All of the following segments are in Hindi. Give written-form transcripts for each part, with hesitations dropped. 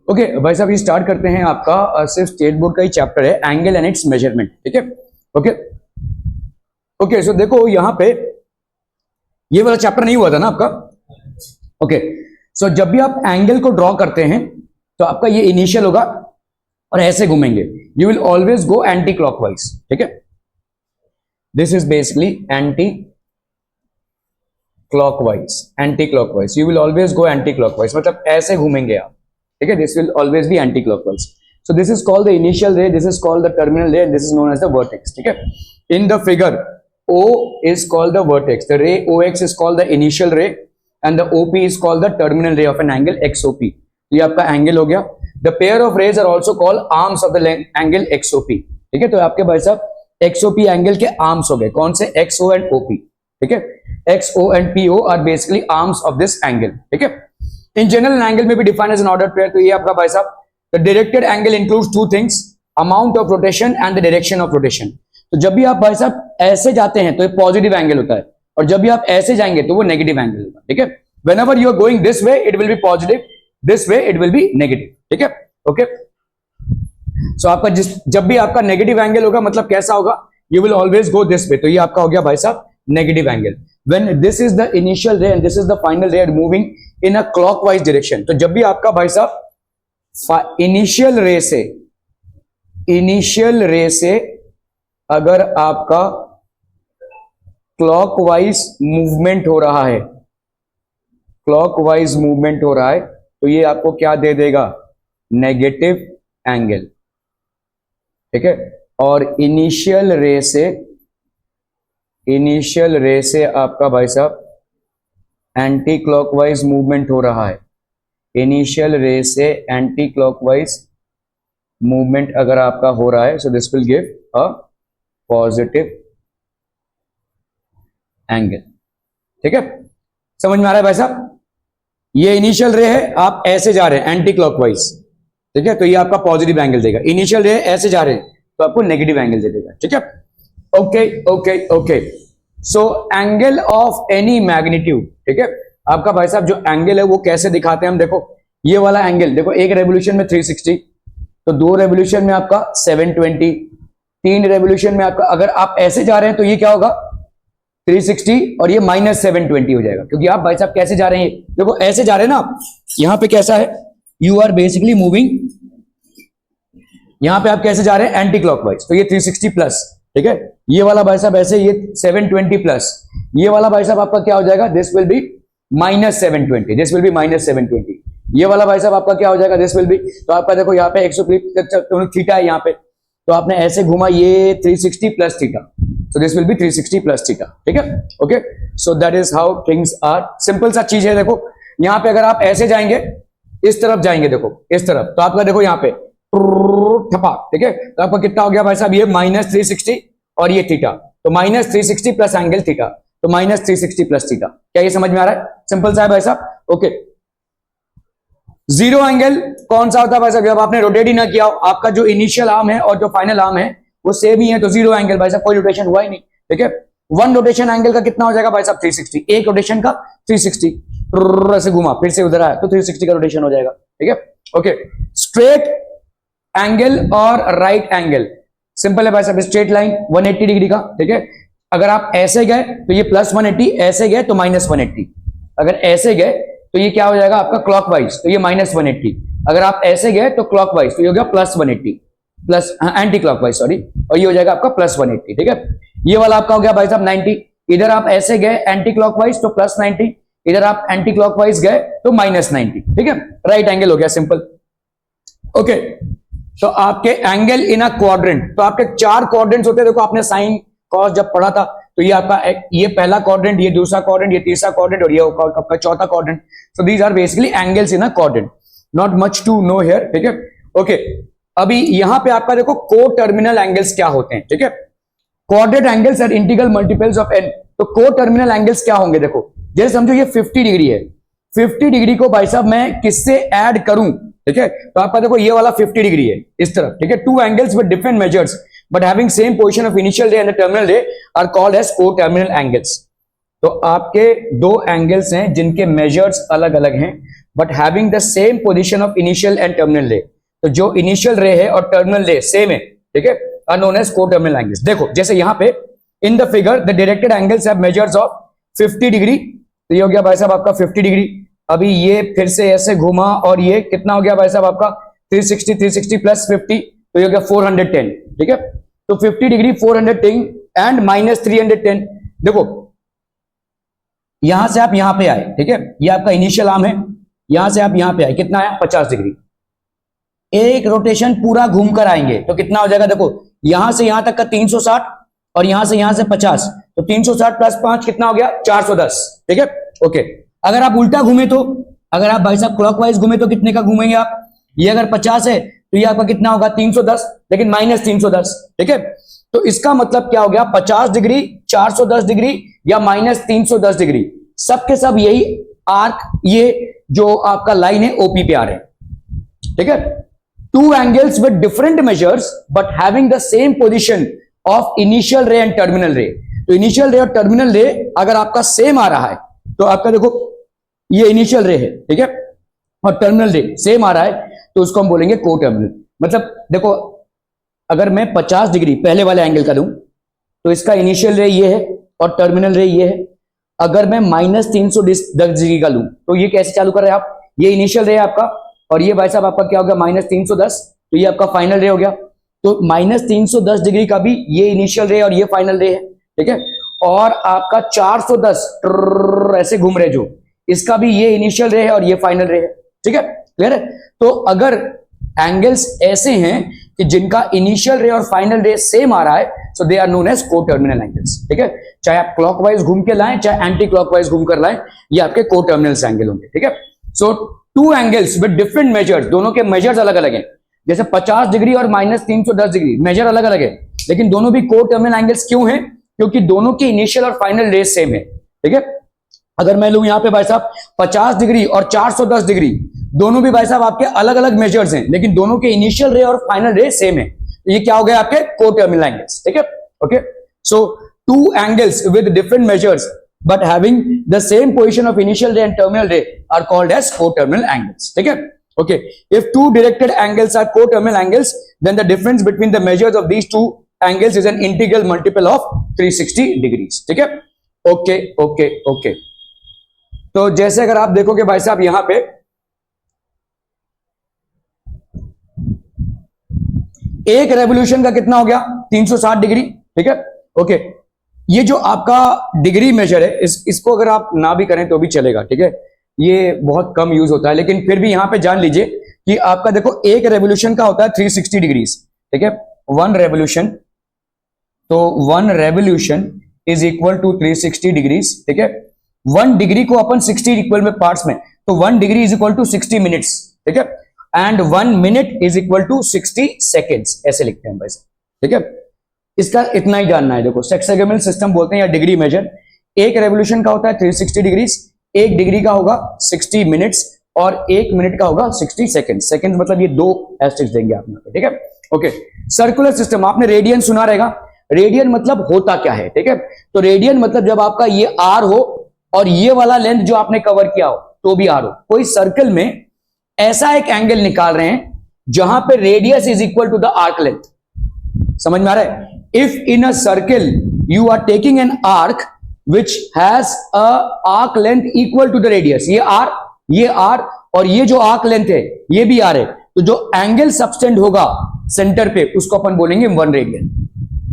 ओके भाई साहब, ये स्टार्ट करते हैं। आपका सिर्फ स्टेट बोर्ड का ही चैप्टर है, एंगल एंड इट्स मेजरमेंट। ठीक है, ओके ओके। सो देखो यहाँ पे ये वाला चैप्टर नहीं हुआ था ना आपका। ओके सो जब भी आप एंगल को ड्रॉ करते हैं तो आपका ये इनिशियल होगा और ऐसे घूमेंगे। You will always go anti clockwise. ठीक है, this is basically anti clockwise. Anti clockwise you will always go anti clockwise, मतलब ऐसे घूमेंगे आप। ठीक है, this will always be anti clockwise. So this is called the initial ray, this is called the terminal ray, and this is known as the vertex. ठीक है, in the figure O is called the vertex, the ray OX is called the initial ray, and the OP is called the terminal ray of an angle XOP. ये आपका एंगल हो गया। The pair of rays are also called arms of the angle XOP. ठीक है, तो आपके भाई साहब XOP एंगल के आर्म्स हो गए। कौन से? XO and OP। ठीक है, XO and PO are basically arms of this angle। ठीक है, in general an angle may be defined as an ordered pair। तो ये आपका भाई साहब the directed angle includes two things, amount of rotation and the direction of rotation। तो जब भी आप भाई साहब ऐसे जाते हैं तो ये पॉजिटिव एंगल होता है, और जब भी आप ऐसे जाएंगे तो वो नेगेटिव एंगल होगा। ठीक है, whenever you are going this way it will be positive, this way it will be negative। ठीक है, ओके। सो आपका जब भी आपका नेगेटिव एंगल होगा मतलब कैसा होगा? you will always go this way। तो ये आपका हो गया भाई साहब negative angle. when this is the initial ray and this is the final ray moving in a clockwise direction। तो जब भी आपका भाई साहब इनिशियल रे से अगर आपका क्लॉकवाइज मूवमेंट हो रहा है, क्लॉकवाइज मूवमेंट हो रहा है, तो ये आपको क्या दे देगा? Negative angle. ठीक है, और इनिशियल रे से आपका भाई साहब एंटी क्लॉकवाइज मूवमेंट हो रहा है। इनिशियल रे से एंटी क्लॉकवाइज मूवमेंट अगर आपका हो रहा है, so this will give a positive angle. ठीक है, समझ में आ रहा है भाई साहब? ये इनिशियल रे है, आप ऐसे जा रहे हैं एंटी क्लॉकवाइज। ठीक है, तो ये आपका पॉजिटिव एंगल देगा। इनिशियल रे ऐसे जा रहे हैं तो आपको नेगेटिव एंगल दे देगा। ठीक है, okay okay okay. So angle of any magnitude. ठीक है, आपका भाई साहब जो एंगल है वो कैसे दिखाते हैं हम? देखो ये वाला एंगल देखो, एक रेवोल्यूशन में 360, तो दो रेवोल्यूशन में आपका 720, तीन रेवोल्यूशन में आपका, अगर आप ऐसे जा रहे हैं तो ये क्या होगा? 360 और ये -720 हो जाएगा। क्योंकि आप भाई साहब कैसे जा रहे हैं? देखो ऐसे जा रहे हैं ना आप, यहां पे कैसा है? यू आर बेसिकली मूविंग, यहां पे आप कैसे जा रहे हैं? Anti clockwise. तो ये 360 प्लस। ठीक है, ये वाला भाई साहब ऐसे, ये 720 प्लस, ये वाला भाई साहब आपका क्या हो जाएगा? This will B -720, this will B -720। ये वाला भाई साहब आपका क्या हो जाएगा? दिस विल बी, तो आपका देखो यहाँ पे 100 थीटा है यहाँ पे, तो आपने ऐसे घुमा, ये 360 plus theta, so this will be 360 plus theta. ठीक है, okay. So that is how things are. Simple सा चीज है। देखो यहाँ पे अगर आप ऐसे जाएंगे, इस तरफ जाएंगे, देखो इस तरफ, तो आपका देखो यहाँ पे ठपा। ठीक है, तो आपका कितना हो गया भाई साहब? ये -360 और ये थीटा, तो -360 प्लस एंगल थीटा, तो -360 प्लस थीटा। क्या ये समझ में आ रहा है? सिंपल सा है भाई साहब, ओके। जीरो एंगल कौन सा होता है भाई साहब? जब आपने रोटेट ही ना किया हो, आपका जो इनिशियल आर्म है और जो फाइनल आर्म है वो सेम ही है, तो जीरो एंगल भाई साहब, कोई रोटेशन हुआ ही नहीं। ठीक है, वन रोटेशन एंगल का कितना हो जाएगा भाई साहब? 360। एक रोटेशन का 360 से घुमा, फिर से उधर आया तो 360 का रोटेशन हो जाएगा। ठीक है, ओके। स्ट्रेट एंगल और राइट एंगल सिंपल है भाई साहब, स्ट्रेट लाइन 180 डिग्री का। ठीक है, अगर आप ऐसे गए तो ये +180, ऐसे गए तो -180, अगर ऐसे गए तो ये क्या हो जाएगा आपका? क्लॉकवाइज, तो ये -180, अगर आप ऐसे गए तो क्लॉकवाइज, तो ये हो गया +180 प्लस एंटी क्लॉकवाइज, सॉरी, और ये हो जाएगा आपका +180। ठीक है, ये वाला आपका हो गया भाई साहब 90, इधर आप ऐसे गए एंटी क्लॉकवाइज तो +90, इधर आप एंटी क्लॉकवाइज गए तो -90। ठीक है, राइट एंगल हो गया, सिंपल। ओके, तो आपके एंगल इन अ क्वाड्रेंट, तो आपके 4 क्वाड्रेंट्स होते हैं। देखो आपने साइन कॉस जब पढ़ा था, तो ये आपका, ये पहला क्वाड्रेंट, ये दूसरा क्वाड्रेंट, ये तीसरा क्वाड्रेंट, और ये आपका चौथा quadrant. So these are basically angles in a quadrant, not much to know here. ठीक है, ओके। अभी यहां पे आपका देखो को टर्मिनल एंगल्स क्या होते हैं? ठीक है, quadrant angles are integral multiples of N. तो को टर्मिनल एंगल्स क्या होंगे? देखो जैसे समझो ये 50 डिग्री है, 50 डिग्री को भाई साहब मैं किससे ऐड करूं? ठीक है, तो आपका देखो ये वाला 50 डिग्री है इस तरफ। ठीक है, to angles with different measures but having same position of initial रे एंड द टर्मिनल रे आर कॉल्ड एज को टर्मिनल एंगल्स। तो आपके दो एंगल्स हैं जिनके मेजर्स अलग अलग हैं but having the same position of initial and terminal रे। तो जो इनिशियल रे है और टर्मिनल रे सेम है, ठीक है, are known as coterminal angles. देखो जैसे यहां पे in the figure the directed angles have measures of 50 degree, तो ये हो गया भाई साहब आपका 50 डिग्री। अभी ये फिर से ऐसे घुमा और ये कितना हो गया भाई साहब आपका 360 प्लस 50, तो ये हो गया 410, ठीक है। तो 50 डिग्री 410 एंड माइनस 310। देखो यहां से आप यहां पे आए, ठीक है, ये आपका इनिशियल आर्म है, यहां से आप यहां पे आए, कितना आया 50 डिग्री। एक रोटेशन पूरा घूमकर आएंगे तो कितना हो जाएगा, देखो यहां से यहां तक का 360 और यहां से 50, तो 360 प्लस 5 कितना हो गया 410, ठीक है, ओके। अगर आप उल्टा घूमे तो, अगर आप भाई साहब क्लॉकवाइज घूमे तो कितने का घूमेंगे आप, ये अगर 50 है तो ये आपका कितना होगा 310, लेकिन माइनस 310, ठीक है। तो इसका मतलब क्या हो गया 50 डिग्री 410 डिग्री या माइनस 310 डिग्री, सबके सब यही आर्क, ये जो आपका लाइन है ओपी पे आ रहे हैं, ठीक है। To angles with different measures but having the same position of initial रे एंड टर्मिनल रे। तो इनिशियल रे और टर्मिनल रे अगर आपका सेम आ रहा है तो आपका देखो ये इनिशियल रे है, ठीक है, और टर्मिनल रे सेम आ रहा है तो उसको हम बोलेंगे कोटर्मिनल। मतलब देखो अगर मैं 50 डिग्री पहले वाले एंगल का दूं तो इसका इनिशियल रे ये है और टर्मिनल रे ये है। अगर मैं माइनस 310 डिग्री का लूं तो ये कैसे चालू कर रहे हैं आप, ये इनिशियल रे है आपका और ये भाई साहब आपका क्या हो गया माइनस 310, तो ये आपका फाइनल रे हो गया। तो माइनस 310 डिग्री का भी ये इनिशियल रे और ये फाइनल रे है, ठीक है। और आपका 410 ऐसे घूम रहे जो, इसका भी ये इनिशियल रे है और ये फाइनल रे है, ठीक है, क्लियर है। तो अगर एंगल्स ऐसे हैं कि जिनका इनिशियल रे और फाइनल रे सेम आ रहा है, so they are known as coterminal angles, ठीक है। चाहे आप क्लॉकवाइज घूम के लाएं चाहे एंटी क्लॉकवाइज घूम कर लाएं, ये आपके कोटर्मिनल एंगल होंगे, ठीक है। So two angles with different measures, दोनों के मेजर्स अलग अलग हैं, जैसे 50 डिग्री और माइनस 310 डिग्री मेजर अलग अलग है, लेकिन दोनों भी कोटर्मिनल एंगल्स क्यों हैं, क्योंकि दोनों के इनिशियल और फाइनल रे सेम है, ठीक है। अगर मैं लूं यहां पे भाई साहब 50 डिग्री और 410 डिग्री, दोनों भी भाई साहब आपके अलग अलग मेजर्स हैं, लेकिन दोनों के इनिशियल रे और फाइनल रे सेम है, तो ये क्या हो गया आपके कोटर्मिनल एंगल्स, ठीक है, okay. So two angles with different measures but having the same position of initial ray and terminal ray are called as coterminal angles, ठीक है, okay। If two directed angles are coterminal angles, then the difference between the measures of these two angles is an integral multiple of 360 degrees, ठीक है, okay, okay, okay। तो जैसे अगर आप देखोगे भाई साहब यहां पे एक रेवोल्यूशन का कितना हो गया 360 डिग्री, ठीक है, ओके। ये जो आपका डिग्री मेजर है इसको अगर आप ना भी करें तो भी चलेगा, ठीक है, ये बहुत कम यूज होता है, लेकिन फिर भी यहां पे जान लीजिए कि आपका देखो एक रेवोल्यूशन का होता है 360 डिग्रीज, ठीक है, वन रेवोल्यूशन, तो one revolution is equal to 360 degrees, ठीक है। वन डिग्री को अपन 60 इक्वल में पार्ट्स में, तो 1 degree is equal to 60 minutes, ठीक है, and 1 minute is equal to 60 seconds, ऐसे लिखते हैं भाई साहब, ठीक है। इसका इतना ही जानना है, देखो सेक्सेगेमल सिस्टम बोलते हैं या डिग्री मेजर। एक रेवोल्यूशन का होता है 360 डिग्रीज, एक डिग्री का होगा 60 मिनट्स और एक मिनट का होगा 60 सेकंड। सेकंड मतलब ये दो एस्टेरिस्क देंगे आप, ठीक है, ओके। सर्कुलर सिस्टम आपने रेडियन सुना रहेगा, रेडियन मतलब होता क्या है, ठीक है। तो रेडियन मतलब जब आपका ये आर हो और ये वाला लेंथ जो आपने कवर किया हो तो भी आर हो। कोई सर्कल में ऐसा एक एंगल निकाल रहे हैं जहां पे radius is equal to the arc length, समझ में आ रहा है। If in a circle you are taking an arc which has a arc length equal to the radius, ये r और ये जो arc length है ये भी r है, तो जो एंगल सबटेंड होगा सेंटर पे उसको अपन बोलेंगे 1 रेडियन।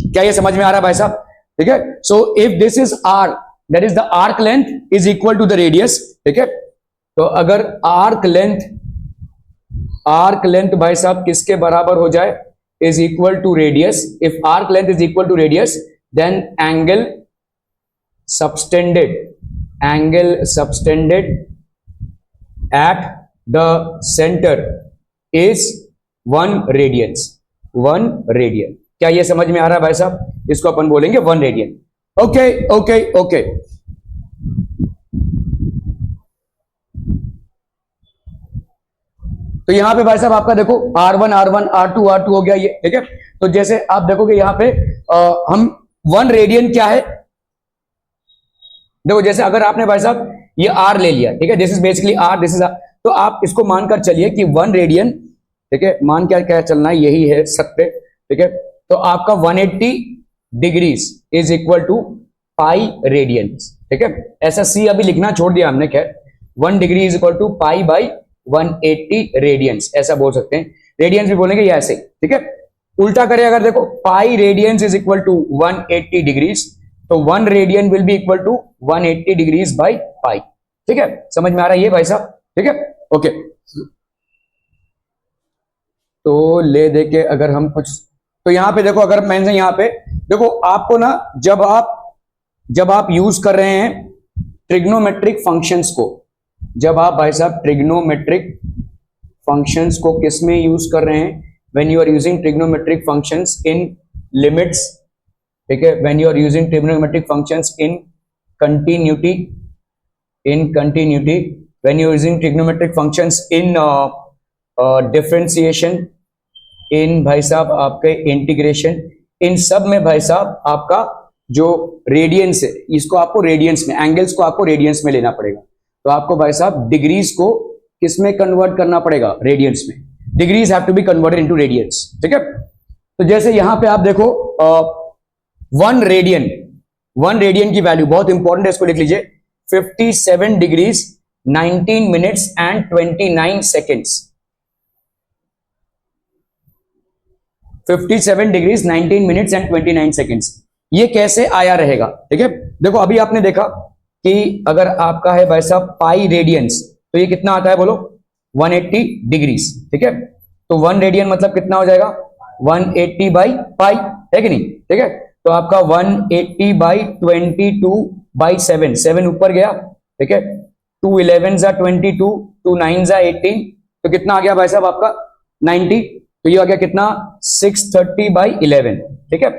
क्या ये समझ में आ रहा है भाई साहब, ठीक है। So if this is r, that is the arc length is equal to the radius, ठीक है। तो अगर arc length भाई साहब किसके बराबर हो जाए, is equal to radius, if arc length is equal to radius, then angle subtended at the center is 1 radians, 1 radian। क्या ये समझ में आ रहा है भाई साहब, इसको अपन बोलेंगे 1 रेडियन, ओके ओके ओके। तो यहां पे भाई साहब आपका देखो R1 R2 हो गया ये, ठीक है। तो जैसे आप देखोगे यहां पे हम 1 रेडियन क्या है, देखो जैसे अगर आपने भाई साहब ये आर ले लिया, ठीक है, this is basically R, this is R, तो आप इसको मानकर चलिए कि 1 रेडियन, ठीक है, मान क्या क्या चलना है, यही है सत्य, ठीक है, तो आपका 180 degrees is equal to pi radians, ठीक है, ऐसा सी अभी लिखना छोड़ दिया हमने, खैर 1 degree is equal to pi by 180 radians, ऐसा बोल सकते हैं, रेडियंस भी बोलेंगे ये ऐसे, ठीक है, उल्टा करें अगर देखो pi radians is equal to 180 degrees, तो 1 radian will be equal to 180 degrees by pi, ठीक है, समझ में आ रहा है ये भाई साहब, ठीक है, ओके, तो ले दे के अगर हम कुछ, तो यहां पे देखो, अगर मैंने यहां पे देखो आपको ना, जब आप यूज कर रहे हैं ट्रिग्नोमेट्रिक फंक्शंस को, जब आप भाई साहब ट्रिग्नोमेट्रिक फंक्शंस को किस में यूज कर रहे हैं, when you are using trigonometric functions in limits, ठीक है, when you are using trigonometric functions in continuity, when you are using trigonometric functions in differentiation, इन भाई साहब आपके इंटीग्रेशन, इन सब में भाई साहब आपका जो रेडियंस है, इसको आपको रेडियंस में, एंगल्स को आपको रेडियंस में लेना पड़ेगा, तो आपको भाई साहब डिग्रीज को किस में कन्वर्ट करना पड़ेगा, रेडियंस में, degrees have to be converted into radians, ठीक है, तो जैसे यहां पे आप देखो 1 रेडियन की वैल्यू बहुत इंपॉर्टेंट है, इसको लिख लीजिए, 57 degrees 19 minutes and 29 seconds, 57 degrees 19 minutes and 29 seconds, ये कैसे आया रहेगा, ठीक है, देखो अभी आपने देखा कि अगर आपका है भाई साहब पाई रेडियंस, तो ये कितना आता है बोलो, 180 डिग्रीज, ठीक है, तो 1 रेडियन मतलब कितना हो जाएगा, 180 बाई पाई, है कि नहीं, ठीक है, तो आपका 180 बाई 22 बाई 7, 7 ऊपर गया, ठीक है, 2 11 जा 22, 2 9 जा 18, तो कितना आ गया भाई साहब आपका 90, तो ये आ गया कितना 630 बाई 11, ठीक है,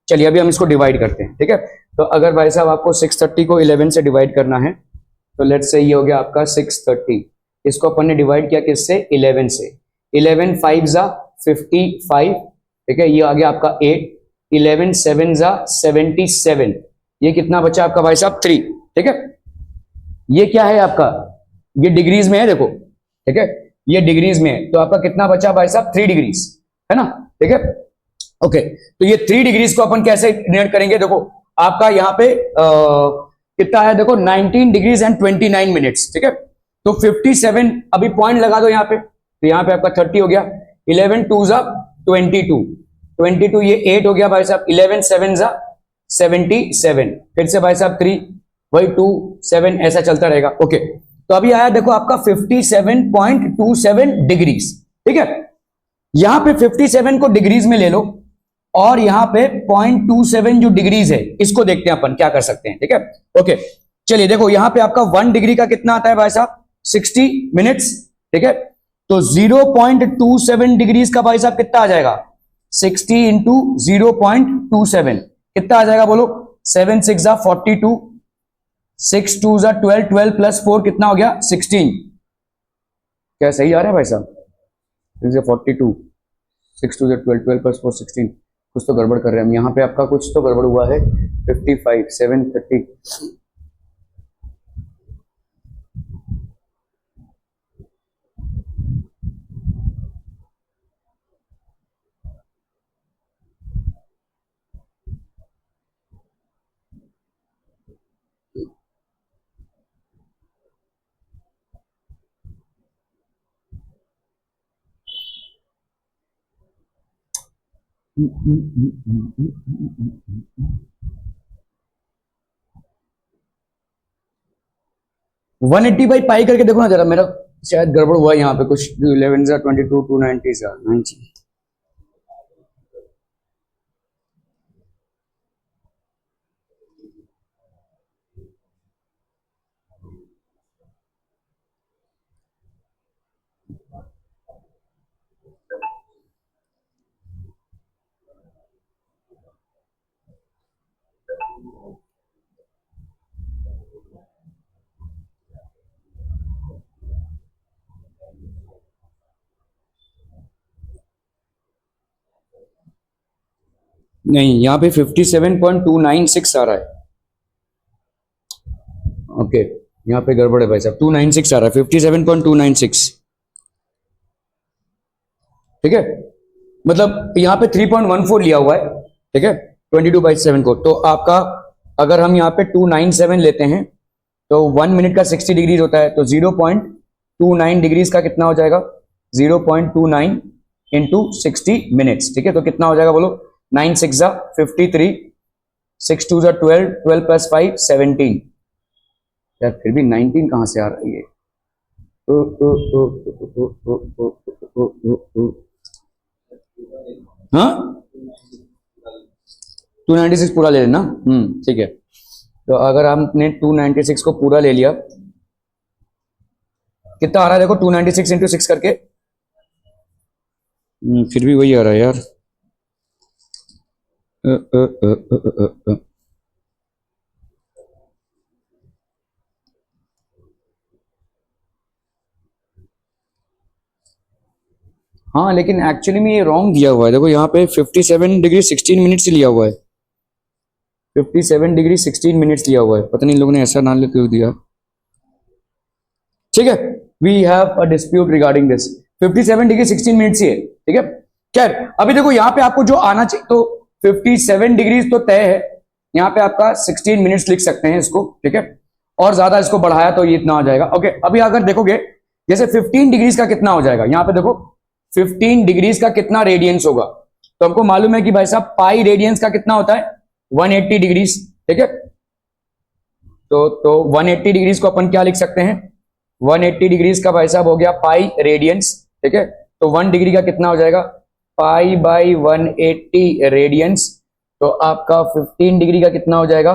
चलिए अभी हम इसको डिवाइड करते हैं, ठीक है, तो अगर भाई साहब आपको 630 को 11 से डिवाइड करना है, तो लेट्स से ये हो गया आपका 630, इसको अपन ने डिवाइड किया किससे, 11 से, 11 5 जा 55, ठीक है, ये आ गया आपका 8, 11 7 जा 77, ये कितना बचा आपका भाई साहब 3, ठीक है, ये क्या है आपका, ये डिग्रीज में है देखो, ठीक है, ये डिग्रीज में है, तो आपका कितना बचा भाई साहब 3 डिग्रीज, है ना, ठीक है, ओके, तो ये 3 डिग्रीज को अपन कैसे डिनोट करेंगे, देखो आपका यहाँ पे कितना है, देखो 19 डिग्रीज एंड 29 मिनट्स, ठीक है, तो 57 अभी पॉइंट लगा दो यहाँ पे, तो यहाँ पे आपका 30 हो गया, 11 2 जा 22, 22 ये 8 हो गया भाई साहब, 11 7 जा 77, फिर से भाई साहब 3, वही 2 7, ऐसा चलता रहेगा, ओके, तो अभी आया देखो आपका 57.27 डिग्रीज, ठीक है, यहां पे 57 को डिग्रीज में ले लो, और यहां पे 0.27 जो डिग्रीज है, इसको देखते हैं अपन क्या कर सकते हैं, ठीक है, ओके, चलिए देखो यहां पे आपका 1 डिग्री का कितना आता है भाई साहब 60 मिनट्स, ठीक है, तो 0.27 डिग्रीज का भाई साहब कितना आ जाएगा, 60 इंटू 0.27 कितना आ जाएगा बोलो, 7 6 जा 42, 6 2 जा 12, 12 प्लस 4 कितना हो गया 16, क्या सही आ रहा है भाई साहब, 42, 6 2 जा 12, 12 प्लस 4 16, कुछ तो गड़बड़ कर रहे हैं हम यहाँ पे, आपका कुछ तो गड़बड़ हुआ है, 55 730, वन एट्टी बाई पाई करके देखो ना जरा, मेरा शायद गड़बड़ हुआ है यहाँ पे कुछ, 11 जा 22, 290 जा 90, नहीं यहाँ पे 57.296 आ रहा है, ओके यहाँ पे गड़बड़ है भाई साहब, 296 आ रहा है, 57.296, ठीक है, मतलब यहाँ पे 3.14 लिया हुआ है, ठीक है, 22/7 को। तो आपका अगर हम यहाँ पे 297 लेते हैं तो 1 मिनट का 60 डिग्रीज होता है, तो 0.29 डिग्रीज का कितना हो जाएगा, 0.29 इंटू 60 मिनट्स, ठीक है, तो कितना हो जाएगा बोलो, 9 6 53, 6 2 12, 12 + 5 17, यार फिर भी 19 कहां से आ रही है, हाँ 296 पूरा ले लेना, ठीक है, तो अगर हमने 296 को पूरा ले लिया, कितना आ रहा है देखो, 296 इंटू 6 करके, फिर भी वही आ रहा है यार, हाँ लेकिन एक्चुअली में ये रॉन्ग दिया हुआ है, देखो यहाँ पे 57 डिग्री 16 मिनट से लिया हुआ है, 57 डिग्री 16 मिनट्स लिया हुआ है, पता नहीं इन लोगों ने ऐसा नाम क्यों दिया, ठीक है, we have a dispute regarding this, 57 degree 16 minutes ही है, ठीक है। खैर अभी देखो यहाँ पे आपको जो आना चाहिए, तो 57 डिग्रीज तो तय है, यहाँ पे आपका 16 मिनट्स लिख सकते हैं इसको, ठीक है, और ज्यादा इसको बढ़ाया तो ये इतना हो जाएगा, ओके। अभी अगर देखोगे जैसे 15 डिग्रीज का कितना हो जाएगा, यहाँ पे देखो 15 डिग्रीज का कितना रेडियंस होगा, तो हमको मालूम है कि भाई साहब पाई रेडियंस का कितना होता है 180 डिग्रीज, ठीक है, तो 180 डिग्रीज को अपन क्या लिख सकते हैं, 180 डिग्रीज का भाई साहब हो गया पाई रेडियंस, ठीक है, तो 1 डिग्री का कितना हो जाएगा, पाई बाई 180 रेडियंस, तो आपका 15 डिग्री का कितना हो जाएगा,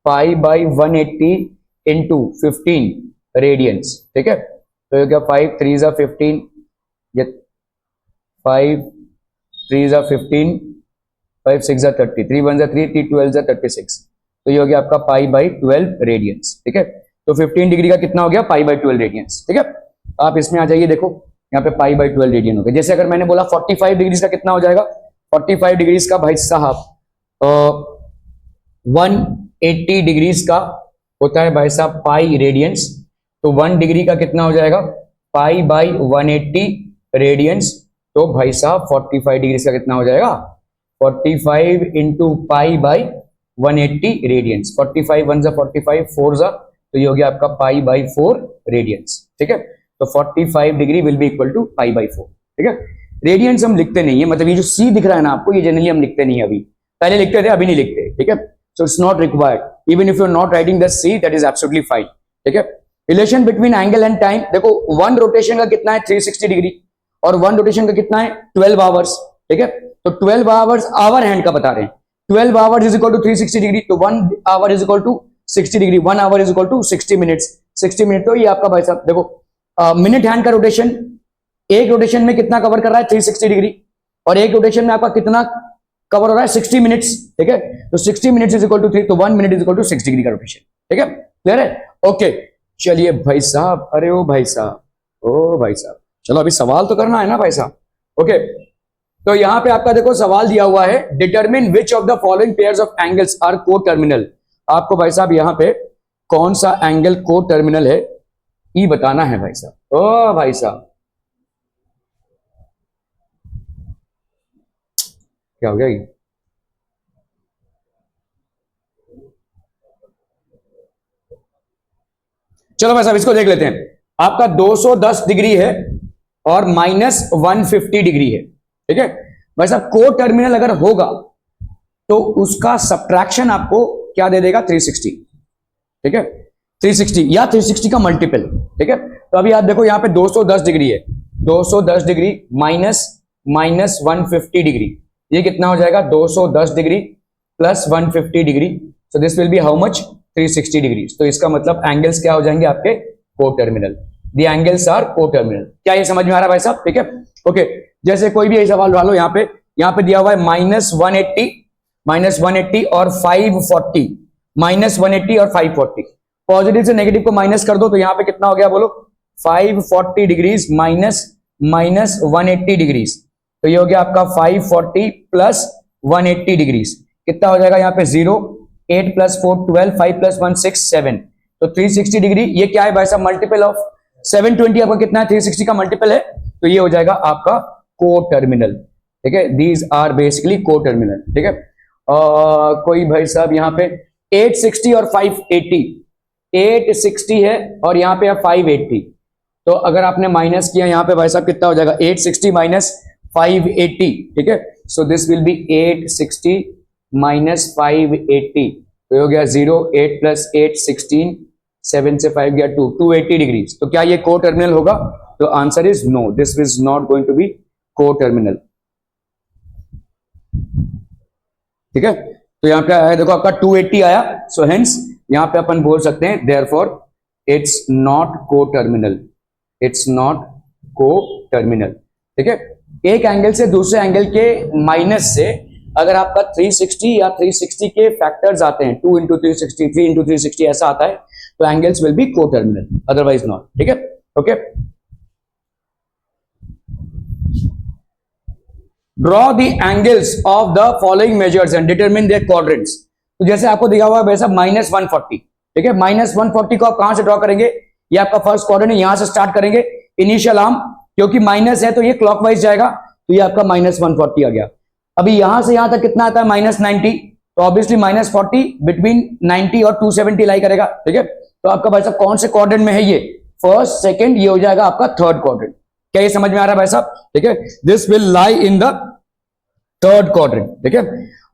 पाई बाई 180 इंटू 15 रेडियंस, ठीक है, तो ये क्या 5 3 = 15, ये 5 3 = 15, 5 6 = 30, 3 1 = 3, 3 12 = 36, तो ये हो गया आपका पाई बाई 12 रेडियंस, ठीक है, तो 15 डिग्री का कितना हो गया, पाई बाई 12 रेडियंस, ठीक है। आप इसमें आ जाइए, देखो यहाँ पे पाई बाई 12 रेडियन हो गया, जैसे अगर मैंने बोला 45 डिग्रीज का कितना हो जाएगा, 45 डिग्रीज का भाई साहब 180 डिग्रीज का होता है भाई साहब पाई रेडियंस, तो 1 डिग्री का कितना हो जाएगा, पाई बाई 180 रेडियंस, तो भाई साहब 45 डिग्रीज का कितना हो जाएगा, 45 इंटू पाई बाई 180 रेडियंस, 45 1 = 45, 4 ज़ा, तो ये हो गया आपका पाई बाई 4 रेडियंस, ठीक है, तो 45 degree will be equal to pi by 4, ठीक है। रेडियंस हम लिखते नहीं है, मतलब ये जो सी दिख रहा है ना आपको, ये जनरली हम लिखते नहीं है, अभी पहले लिखते थे, अभी नहीं लिखते, ठीक है, so it's not required, even if you are not writing the C, that is absolutely fine, ठीक है। Relation between angle and time, देखो 1 रोटेशन का कितना है 360 डिग्री, और 1 रोटेशन का कितना है 12 आवर्स, ठीक है, तो 12 आवर्स आवर हैंड का बता रहे हैं, 12 hours is equal to 360 degree, तो 1 hour is equal to 60 degree, 1 hour is equal to 60 minutes, 60 minute, तो ये आपका भाई साहब देखो मिनट हैंड का रोटेशन, एक रोटेशन में कितना कवर कर रहा है 360 डिग्री, और एक रोटेशन में आपका कितना कवर हो रहा है 60 मिनट्स, ठीक है, तो 60 मिनट्स इज इक्वल टू 3, तो 1 minute is equal to 6 degree का रोटेशन, ठीक है, क्लियर है, ओके। चलिए भाई साहब, अरे ओ भाई साहब, ओ भाई साहब, चलो अभी सवाल तो करना है ना भाई साहब, ओके। तो यहां पे आपका देखो सवाल दिया हुआ है, determine which of the following pairs of angles are coterminal, आपको भाई साहब यहां पे कौन सा एंगल को टर्मिनल है ये बताना है भाई साहब, ओ भाई साहब क्या हो गया ये, चलो भाई साहब इसको देख लेते हैं, आपका 210 डिग्री है और -150 डिग्री है, ठीक है भाई साहब, को टर्मिनल अगर होगा तो उसका सब्ट्रैक्शन आपको क्या दे देगा 360, ठीक है, 360 या 360 का मल्टीपल, ठीक है। तो अभी आप देखो यहाँ पे 210 डिग्री है, 210 डिग्री माइनस 150 डिग्री, ये कितना हो जाएगा 210 degree plus 150 degree, so this will B how much 360 degree, तो इसका मतलब एंगल्स क्या हो जाएंगे आपके को टर्मिनल, द एंगल्स आर को टर्मिनल, क्या ये समझ में आ रहा है भाई साहब, ठीक है, ओके। जैसे कोई भी सवाल डालो, यहाँ पे दिया हुआ है -180 और 540, -180 और 540, पॉजिटिव से नेगेटिव को माइनस कर दो, तो यहाँ पे कितना हो गया बोलो 540 डिग्रीज माइनस 180 डिग्रीज, तो ये हो गया आपका 540 प्लस 180 डिग्रीज, कितना हो जाएगा यहाँ पे 0, 8 + 4 12, 5 + 1 6 7, तो 360 डिग्री ये क्या है भाई साहब, मल्टीपल ऑफ 720 आपका कितना है, 360 का मल्टीपल है, तो ये हो जाएगा आपका को टर्मिनल। ठीक है, दीज आर बेसिकली को टर्मिनल। ठीक है, कोई भाई साहब यहाँ पे 860 और 580, 860 है और यहाँ पे 580, तो अगर आपने माइनस किया यहाँ पे भाई साहब कितना हो जाएगा, 860 माइनस 580। ठीक है, so this will B 860 minus 580, तो हो गया 0, 8 प्लस 8 16, 7 से 5 गया 2, 280 डिग्री। तो क्या ये को टर्मिनल होगा? तो answer is no, this is not going to be coterminal. ठीक है, तो यहाँ पे आया देखो आपका 280 आया, सो हेंस यहाँ पे अपन बोल सकते हैं देयरफॉर इट्स नॉट को टर्मिनल, इट्स नॉट को टर्मिनल। ठीक है, एक एंगल से दूसरे एंगल के माइनस से अगर आपका 360 या 360 के फैक्टर्स आते हैं, 2 इंटू 360, 3 इंटू 360 ऐसा आता है, तो angles will be coterminal, otherwise not. ठीक है, okay. Draw the angles of the following measures and determine their quadrants. तो जैसे आपको दिखा हुआ है वैसा -140। ठीक है, -140 को आप कहां से ड्रॉ करेंगे? ये आपका फर्स्ट क्वाड्रेंट है, यहां से स्टार्ट करेंगे। इनिशियल आर्म क्योंकि माइनस है तो ये क्लॉकवाइज जाएगा, तो ये आपका -140 आ गया। अभी यहां से यहां तक कितना आता है, -90, तो ऑब्वियसली -40 बिटवीन 90 और 270 लाई करेगा। ठीक है, तो आपका भाई साहब कौन से क्वाड्रेंट में है ये? फर्स्ट, सेकंड, ये हो जाएगा आपका थर्ड क्वाड्रेंट। क्या ये समझ में आ रहा है भाई साहब? ठीक है, this will lie in the third quadrant. ठीक है,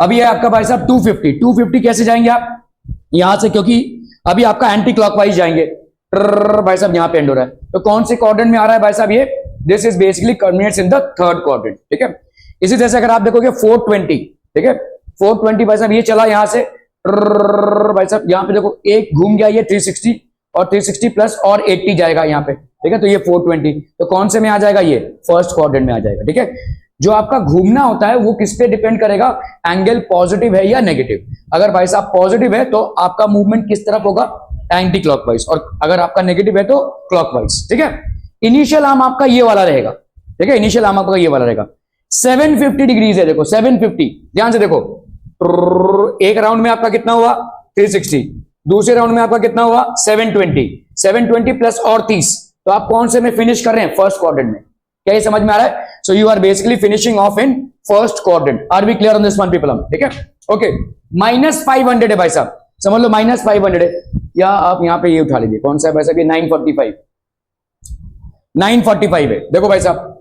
अभी ये आपका भाई साहब 250 कैसे जाएंगे आप यहां से, क्योंकि अभी आपका एंटी क्लॉकवाइज जाएंगे। भाई साहब यहां पे एंड हो रहा है, तो कौन से क्वाड्रेंट में आ रहा है भाई साहब ये? This is basically terminates in the third quadrant. ठीक है, इसी तरह से अगर आप देखोगे 420, ठीक है, 420 भाई साहब ये चला यहां से, भाई साहब यहां पे देखो एक घूम गया ये 360 और 360 प्लस और 80 जाएगा यहाँ पे। ठीक है, तो ये 420, तो कौन से में आ जाएगा? ये फर्स्ट क्वाड्रेंट में आ जाएगा। ठीक है, जो आपका घूमना होता है वो किस पे डिपेंड करेगा? एंगल पॉजिटिव है या नेगेटिव। अगर भाई साहब पॉजिटिव है तो आपका मूवमेंट किस तरफ होगा? एंटी क्लॉकवाइज, और अगर आपका नेगेटिव है तो क्लॉकवाइज। ठीक है, इनिशियल आर्म आपका ये वाला रहेगा। ठीक है, इनिशियल आर्म आपका ये वाला रहेगा। 750 डिग्रीज है, देखो 750, ध्यान से देखो। एक राउंड में आपका कितना हुआ? 360, दूसरे राउंड में आपका कितना हुआ? 720, 720 प्लस और 30, तो आप कौन से में फिनिश कर रहे हैं? फर्स्ट क्वाड्रेंट में। क्या ये समझ में आ रहा है? So you are basically finishing off in first quadrant. Are we clear on this one people? ठीक है, ओके। -500 है भाई साहब, समझ लो -500 है, या आप यहां पे ये उठा लीजिए, कौन सा है भाई साहब? ये 945, 945 है। देखो भाई साहब,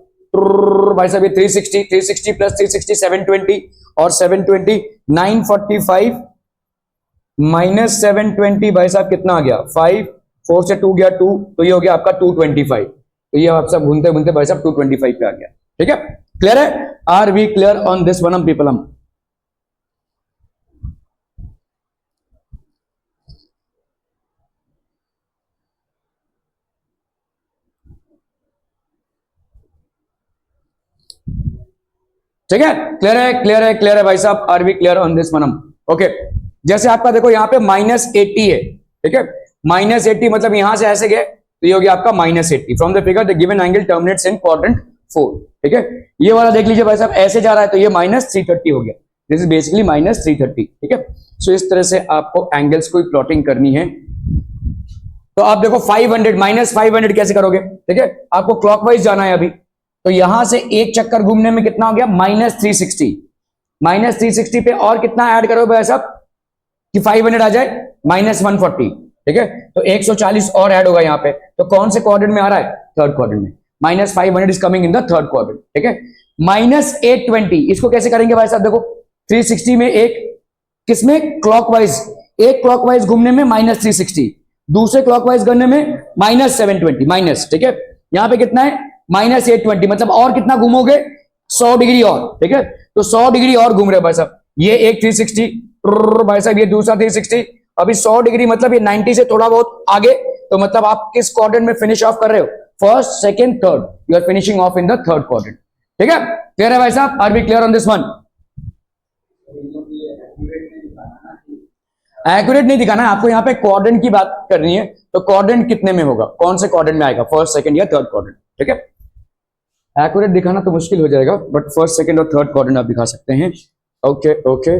भाई साहब ये 360, 360 प्लस 360 720 और 720, 945 माइनस 720 भाई साहब कितना आ गया? 5, 4 से 2 गया 2, तो ये हो गया आपका 225। तो ये आप सब घूमते घूमते भाई साहब 225 पे आ गया। ठीक है, क्लियर है? Are we clear on this one people? ठीक है, क्लियर है, क्लियर है, क्लियर है भाई साहब, are we clear on this one? Okay, जैसे आपका देखो यहाँ पे -80 है। ठीक है, -80 मतलब यहां से ऐसे गए तो ये हो गया आपका -80। From the figure the given angle terminates in quadrant 4। ठीक है, ये वाला देख लीजिए भाई साहब, ऐसे जा रहा है तो ये -330 हो गया। This is basically -330। ठीक है, सो इस तरह से आपको एंगल्स को प्लॉटिंग करनी है। तो आप देखो 500 -500 कैसे करोगे? ठीक है, आपको क्लॉकवाइज जाना है अभी, तो यहां से एक चक्कर घूमने में कितना हो गया? -360, -360 पे और कितना ऐड करोगे भाई साहब कि 500 आ जाए? -140। ठीक है, तो 140 और ऐड होगा यहाँ पे, तो कौन से क्वाड्रेंट में आ रहा है? थर्ड क्वाड्रेंट में। -500 is coming in the third quadrant. ठीक है, -820 इसको कैसे करेंगे भाई साहब? देखो 360 में एक किसमें? क्लॉकवाइज, एक क्लॉकवाइज घूमने में -360, दूसरे क्लॉकवाइज करने में -720 माइनस। ठीक है, यहां पे कितना है? -820, मतलब और कितना घूमोगे? 100 डिग्री और। ठीक है, तो 100 डिग्री और घूम रहे हो भाई साहब। ये एक 360 भाई साहब, ये दूसरा 360, अभी 100 डिग्री मतलब ये 90 से थोड़ा बहुत आगे, तो मतलब आप किस क्वाड्रेंट में फिनिश ऑफ कर रहे हो? First, second, third, you are finishing off in the third quadrant. ठीक है, क्लियर है भाई साहब? Are we clear on this one? Accurate नहीं दिखाना है आपको, यहाँ पे क्वाड्रेंट की बात करनी है, तो क्वाड्रेंट कितने में होगा? कौन से क्वाड्रेंट में आएगा? फर्स्ट, सेकंड या थर्ड क्वाड्रेंट? ठीक है, एक्यूरेट दिखाना तो मुश्किल हो जाएगा, बट फर्स्ट, सेकंड और थर्ड क्वाड्रेंट आप दिखा सकते हैं। ओके ओके,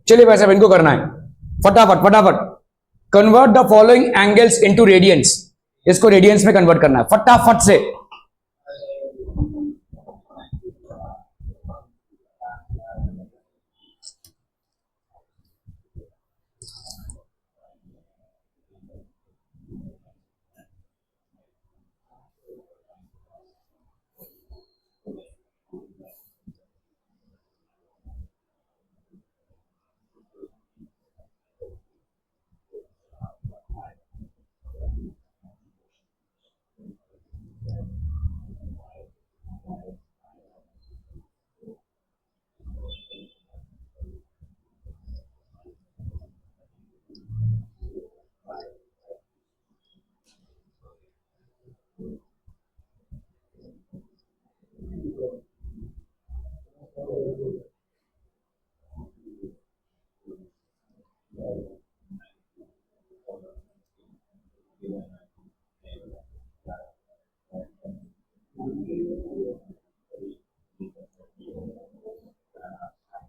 चलिए भाई साहब इनको करना है फटाफट फटाफट। Convert the following angles into radiance, इसको रेडियंस में कन्वर्ट करना है फटाफट से।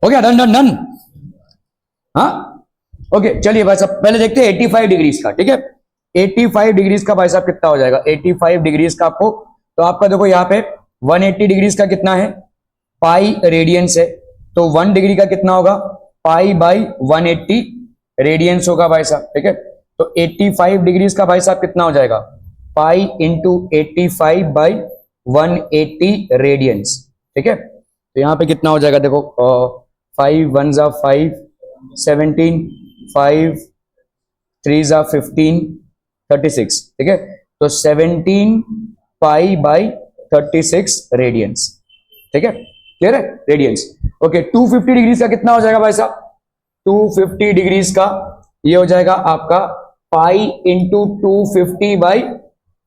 हो गया, डन डन डन। हाँ ओके, चलिए भाई साहब पहले देखते हैं 85 डिग्रीज का, ठीक है। 85 डिग्रीज का भाई साहब कितना हो जाएगा 85 डिग्रीज का आपको, तो आपका देखो यहाँ पे 180 डिग्रीज का कितना है, पाई रेडियंस है, तो 1 डिग्री का कितना होगा, पाई बाई 180 रेडियंस होगा भाई साहब, ठीक है। तो 85 डिग्रीज का भाई साहब कितना हो जाएगा, पाई इंटू 85 बाई 180 रेडियंस, ठीक है। तो यहाँ पे कितना हो जाएगा देखो, 5 1 जा 5, 17, 5 3 जा 15, 36, ठीक है। तो 17 पाई बाई 36 रेडियंस, ठीक है, क्लियर है, रेडियंस। ओके 250 डिग्रीज का कितना हो जाएगा भाई साहब, 250 डिग्रीज का ये हो जाएगा आपका पाई इंटू 250 बाई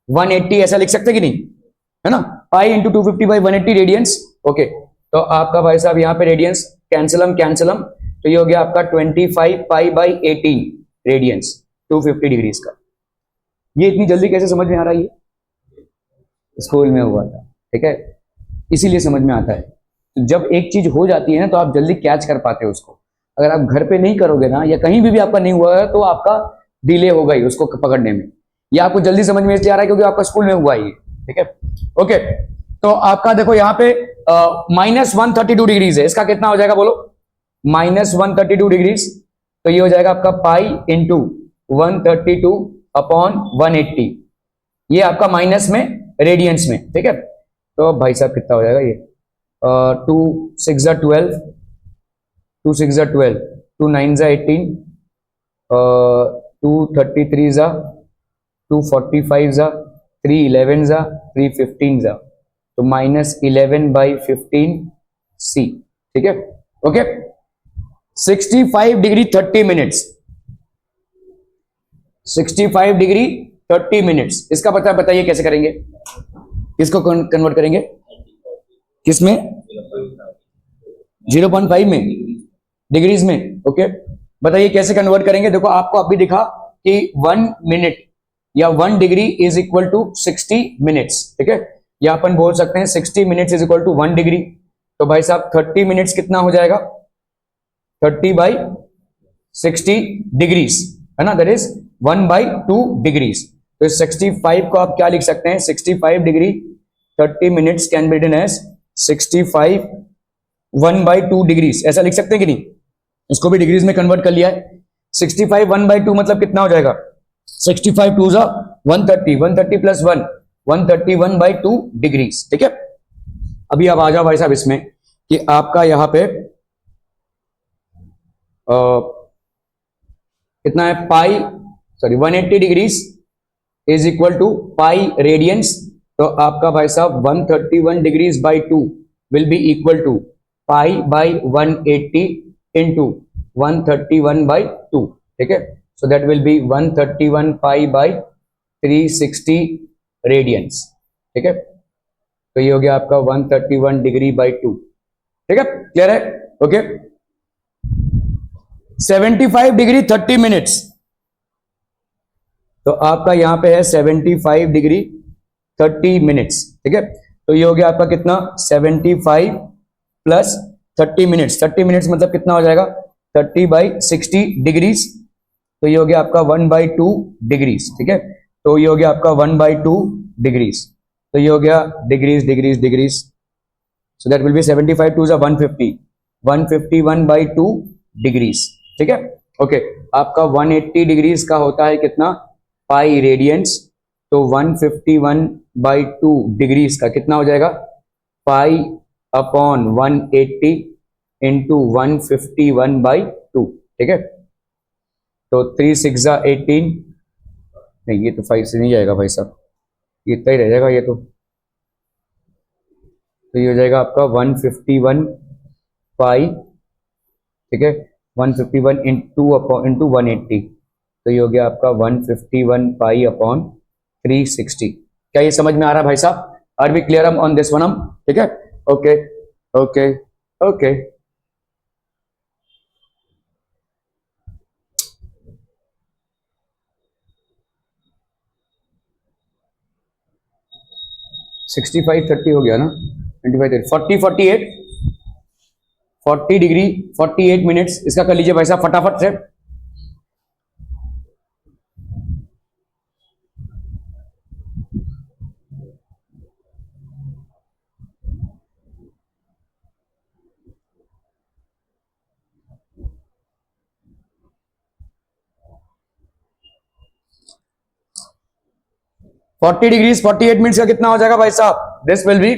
180, ऐसा लिख सकते कि नहीं, है ना, pi into 250 by 180 radians. Okay तो आपका भाई साहब यहाँ पे रेडियंस कैंसलम कैंसलम, तो ये हो गया आपका 25 पाई बाई 18 रेडियंस 250 डिग्रीज का। ये इतनी जल्दी कैसे समझ में आ रहा है, ये स्कूल में हुआ था, ठीक है, इसीलिए समझ में आता है। तो जब एक चीज हो जाती है ना तो आप जल्दी कैच कर पाते हो उसको। अगर आप घर पे नहीं करोगे ना, या कहीं भी आपका नहीं हुआ है, तो आपका डिले होगा ही उसको पकड़ने में। या आपको जल्दी समझ में इसलिए आ रहा है क्योंकि आपका स्कूल में हुआ ही है, ठीक है। ओके तो आपका देखो यहाँ पे -132 डिग्रीज है, इसका कितना हो जाएगा बोलो, -132 डिग्रीज, तो ये हो जाएगा आपका पाई इंटू 132 अपॉन 180, ये आपका माइनस में रेडियंस में, ठीक है। तो भाई साहब कितना हो जाएगा ये, 2 6 जा 12, 2 6 जा 12, 2 9 जा 18, 2 33 जा, 2 45 जा, 3 11 जा, 3 15 जा, तो -11 बाई 15 सी, ठीक है। Okay 65 degree 30 minutes, 65 degree 30 minutes, इसका पता बताइए कैसे करेंगे, किसको कन्वर्ट करेंगे, किसमें, 0.5 में, डिग्रीज में। ओके बताइए कैसे कन्वर्ट करेंगे। देखो आपको अभी दिखा कि 1 मिनट या 1 degree is equal to 60 minutes, ठीक है, या अपन बोल सकते हैं 60 minutes is equal to 1 degree. तो भाई साहब 30 मिनट्स कितना हो जाएगा, 30 बाई 60 डिग्रीज, है ना, दैट इज 1/2 डिग्रीज। तो 65 को आप क्या लिख सकते हैं, 65 degree 30 minutes can be written as 65 1/2 degrees, ऐसा लिख सकते हैं कि नहीं। इसको भी डिग्रीज में कन्वर्ट कर लिया है। 65 1/2 मतलब कितना हो जाएगा, 65 2 जा 130, 130 प्लस 1 131/2 डिग्रीज, ठीक है। अभी आप आ जाओ भाई साहब इसमें कि आपका यहां पे कितना है, pi 180 degrees is equal to pi radians. तो आपका भाई साहब 131 degrees by 2 will be equal to pi by 180 into 131/2, ठीक है। So that will be 131 pi by 360 radians, ठीक है। तो ये हो गया आपका 131 डिग्री बाई 2, ठीक है, क्लियर है। ओके 75 डिग्री 30 मिनट्स, तो आपका यहां पे है 75 डिग्री 30 मिनट्स, ठीक है। तो ये हो गया आपका कितना, 75 प्लस 30 मिनट्स, 30 मिनट्स मतलब कितना हो जाएगा, 30/60 डिग्रीज, तो ये हो गया आपका 1/2 डिग्रीज, ठीक है। तो ये हो गया आपका 1/2 डिग्रीज, तो ये हो गया degrees degrees degrees, so that will be 75 to 150, 151/2 degrees, ठीक है। ओके, आपका 180 डिग्रीज का होता है कितना, पाई रेडियंस, तो 151/2 डिग्रीज का कितना हो जाएगा, पाई अपॉन 180 इंटू 151/2, ठीक है। तो 3 6 18, नहीं ये तो 5 से नहीं जाएगा भाई साहब, ये इतना ही रह जाएगा ये तो ये हो जाएगा आपका 151 पाई, ठीक है, 151 इंटू 180, तो ये हो गया आपका 151 पाई अपॉन 360। क्या ये समझ में आ रहा है भाई साहब? Are we clear on this one? ठीक है, okay okay okay. Sixty five 30 हो गया ना, 25 40 48 40 डिग्री 48 मिनट्स, इसका कर लीजिए भाई साहब फटाफट से। फोर्टी डिग्रीज 48 मिनट्स का कितना हो जाएगा भाई साहब? दिस विल बी,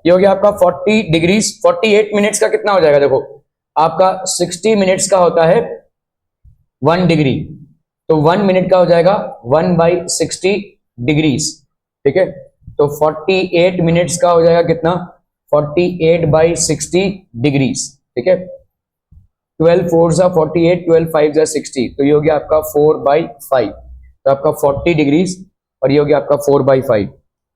ये हो गया आपका 40 डिग्रीज 48 मिनट्स का कितना हो जाएगा? देखो आपका 60 मिनट्स का होता है 1 डिग्री, तो 1 मिनट का हो जाएगा 1/60 डिग्रीज, ठीक है। तो 48 मिनट्स का हो जाएगा कितना, 48/60 डिग्रीज, ठीक है। 12 4 जा 48, 12 5 जा 60, तो ये हो गया आपका 4/5, तो आपका 40 डिग्रीज और ये हो गया आपका 4/5,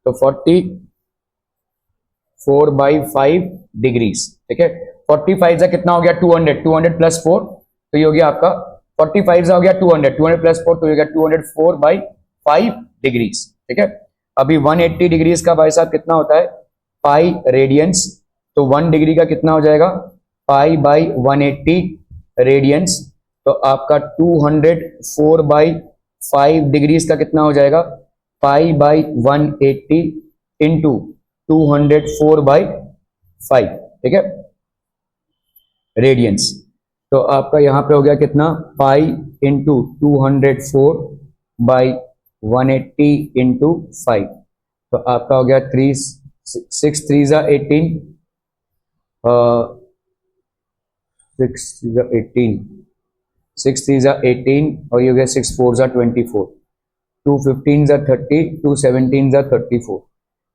तो 44/5 डिग्रीज, ठीक है। 45 जा कितना हो गया 200, 200 प्लस 4, तो ये हो गया आपका 45 जा हो गया 200, 200 प्लस 4, तो ये हो गया 204/5 डिग्रीज, ठीक है। अभी 180 डिग्रीज का भाई साहब कितना होता है, पाई रेडियंस, तो 1 डिग्री का कितना हो जाएगा, पाई बाई 180 रेडियंस, तो आपका 204/5 डिग्रीज का कितना हो जाएगा, पाई बाई 180 इंटू 204/5, ठीक है, रेडियंस। तो आपका यहां पे हो गया कितना, पाई इंटू 204/180 इंटू 5, तो आपका हो गया 6 3 जा 18, 6 3 18, 6 3 जा 18 और ये हो गया 6 4 जा 24, 2 15 जा 30, 2 17 जा 34,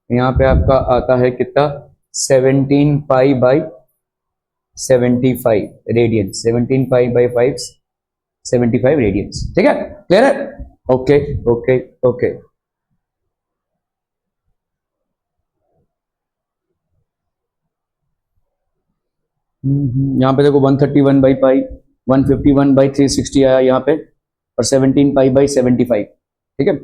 यहाँ पे आपका आता है कितना, 17 pi by 75 radians, 17 pi by 5 75 radians, ठीक है, क्लियर है? Okay okay okay. यहाँ पे देखो 131/पाई 151/360 आया यहाँ पे, और 17 पाई बाई 75, ठीक है।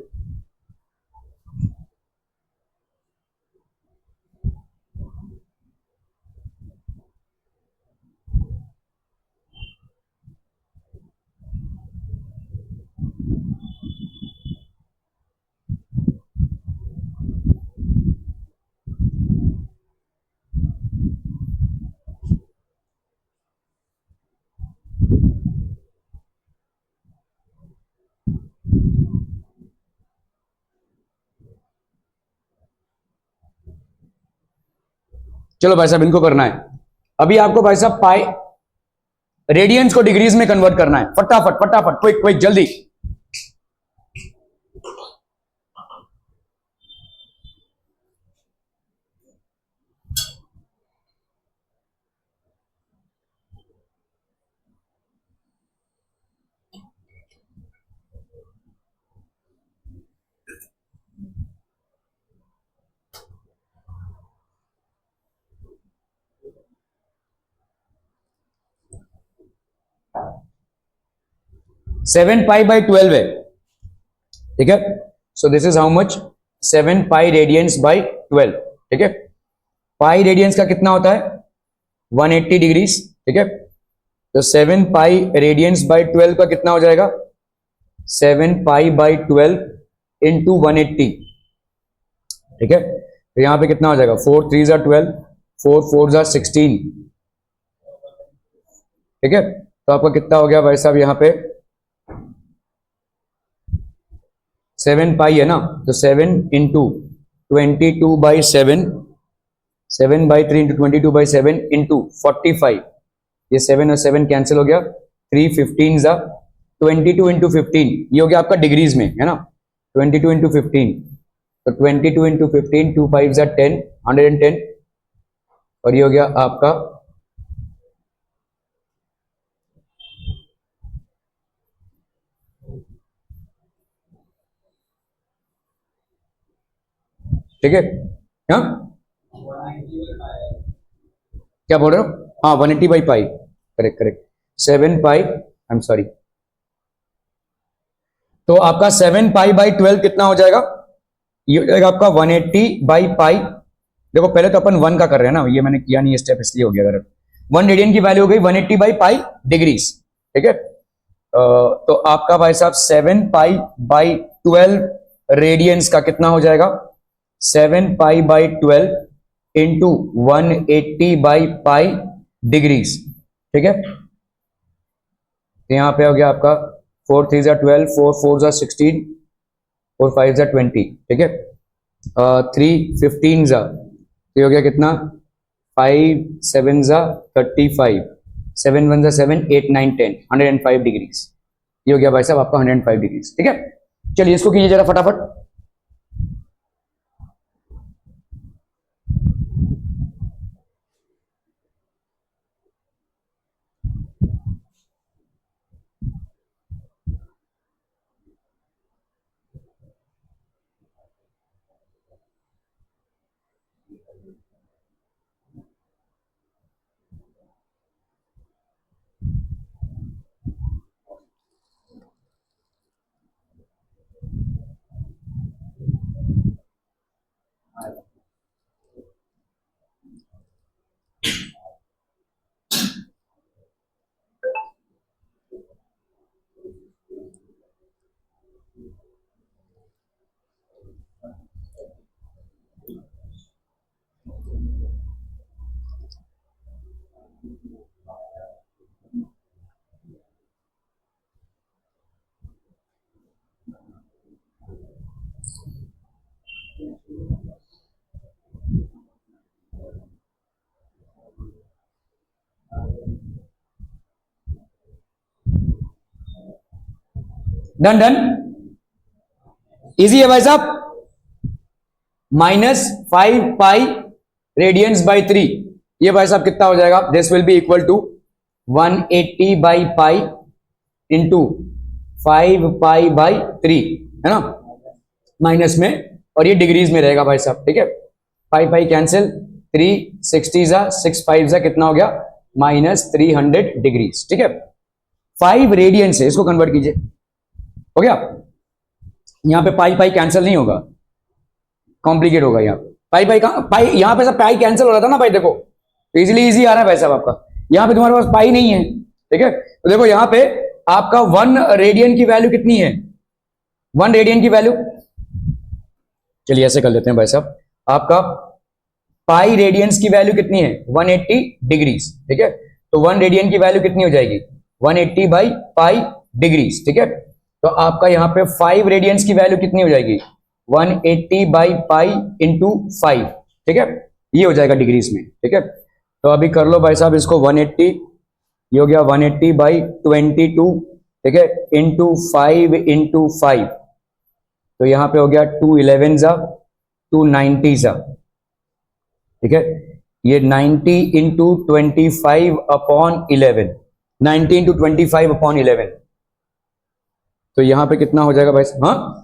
चलो भाई साहब इनको करना है। अभी आपको भाई साहब पाई रेडियंस को डिग्रीज में कन्वर्ट करना है, फटाफट फटाफट क्विक क्विक जल्दी। सेवन पाई बाई 12 है, ठीक है। So this is how much, 7 pi radians by 12, ठीक है। पाई रेडियंस का कितना होता है 180 डिग्रीज, ठीक है। तो 7 पाई रेडियंस बाई 12 का कितना हो जाएगा? 7 पाई बाई 12 इंटू 180। ठीक है, तो यहां पे कितना हो जाएगा? 4 3 जा 12, 4 4 जा 16। ठीक है, तो आपका कितना हो गया भाई साहब? यहाँ पे 7 पाई है ना, तो 7 इंटू 22/7, 7 बाई 3 इंटू 22/7 इंटू 45। ये 7 और 7 कैंसिल हो गया, 3 15 जा 22 इंटू 15, ये हो गया आपका डिग्रीज में, है ना? 22 इंटू 15, तो 22 इंटू 15, 2 5 जा 10, 110, और ये हो गया आपका ठीक है। हाँ, क्या बोल रहे हो? हाँ, 180/पाई, correct correct, 7 pi, I am sorry. तो आपका 7 पाई बाई 12 कितना हो जाएगा? ये हो जाएगा आपका 180/पाई। देखो पहले तो अपन 1 का कर रहे हैं ना, ये मैंने किया नहीं स्टेप, इसलिए हो गया गलत। 1 रेडियन की वैल्यू हो गई 180/पाई डिग्रीज। ठीक है, तो आपका भाई साहब 7 पाई बाई 12 रेडियंस का कितना हो जाएगा? 7 पाई बाई 12 इंटू 180/पाई डिग्रीज। ठीक है, तो यहां पे हो गया आपका 4 3 जा 12, 4 4 जा 16, 4 5 जा 20। ठीक है, 3 15 जा, ये हो गया कितना? 5 7 जा 35, 7 1 जा 7, 8 9 10, 105 डिग्रीज। ये हो गया भाई साहब आपका 105 डिग्रीज। ठीक है, चलिए इसको कीजिए जरा फटाफट। डन डन, इजी है भाई साहब। -5 पाई रेडियंस बाई 3, ये भाई साहब कितना हो जाएगा? This will be equal to 180/पाई इंटू 5 पाई बाई 3, है ना, माइनस में, और ये डिग्रीज में रहेगा भाई साहब। ठीक है, 5 पाई कैंसिल, 3 60 जा 6 5 जा कितना हो गया? -300 डिग्रीज। ठीक है, 5 रेडियन से इसको कन्वर्ट कीजिए, हो गया। यहां पे पाई पाई कैंसिल नहीं होगा, कॉम्प्लिकेट होगा यहाँ पे। पाई पाई कहां? पाई यहां पे सब पाई कैंसिल हो रहा था ना भाई, देखो इजीली इजी आ रहा है भाई साहब आपका। यहां पे तुम्हारे पास पाई नहीं है। ठीक है, तो देखो यहां पे आपका 1 रेडियन की वैल्यू कितनी है? 1 रेडियन की वैल्यू, चलिए ऐसे कर लेते हैं भाई साहब, आपका पाई रेडियंस की वैल्यू कितनी है? 180 डिग्रीज। ठीक है, तो 1 रेडियन की वैल्यू कितनी हो जाएगी? 180/पाई डिग्रीज। ठीक है, तो आपका यहाँ पे 5 रेडियंस की वैल्यू कितनी हो जाएगी? 180/पाई इंटू 5। ठीक है, ये हो जाएगा डिग्रीज में। ठीक है, तो अभी कर लो भाई साहब इसको 180, ये हो गया 180/22। ठीक है, इंटू 5 इंटू 5, तो यहां पे हो गया 211 जा 290 जा। ठीक है, ये 90 इंटू 25/11, 90 इंटू 25/11, तो यहां पे कितना हो जाएगा भाई? हाँ,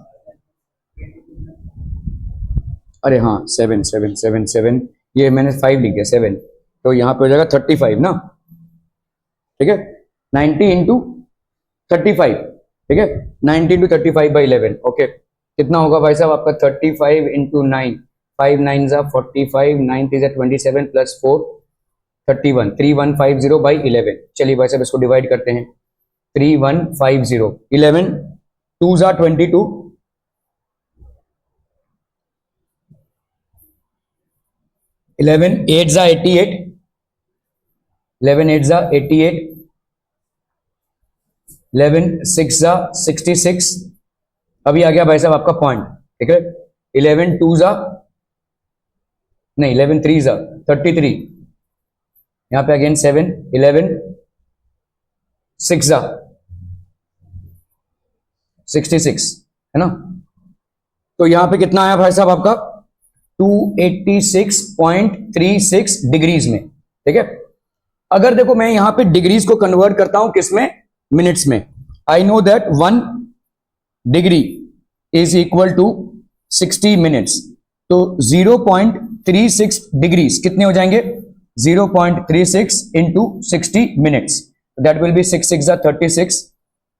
अरे हाँ, 7 7 7 7, ये मैंने 5 लिख दिया, 7, तो यहां पे हो जाएगा 35 ना। ठीक है, 90 इंटू 35। ठीक है, 90 इंटू 35/11, ओके, कितना होगा भाई साहब आपका? 35 इंटू 9, 5 9 जा 45, 9 3 जा 27 प्लस 4 31, 3150 बाई 11। चलिए भाई साहब इसको डिवाइड करते हैं। 3150, 11 2 जा 22, 11 8 जा 88, 11 8 जा 88, 11 6 जा 66। अभी आ गया भाई साहब आपका पॉइंट, ठीक है। 11 2 जा नहीं, 11 3 जा 33, यहां पे अगेन 7, 11 6 जा 66, है ना। तो यहां पे कितना आया भाई साहब आपका 286.36 डिग्रीज में, ठीक है। अगर देखो मैं यहां पे डिग्रीज को कन्वर्ट करता हूं किसमें, मिनट्स में। I know that 1 degree is equal to 60 minutes. तो 0.36 डिग्रीज कितने हो जाएंगे, 0.36 into 60 minutes. That will be 6 6 जा 36,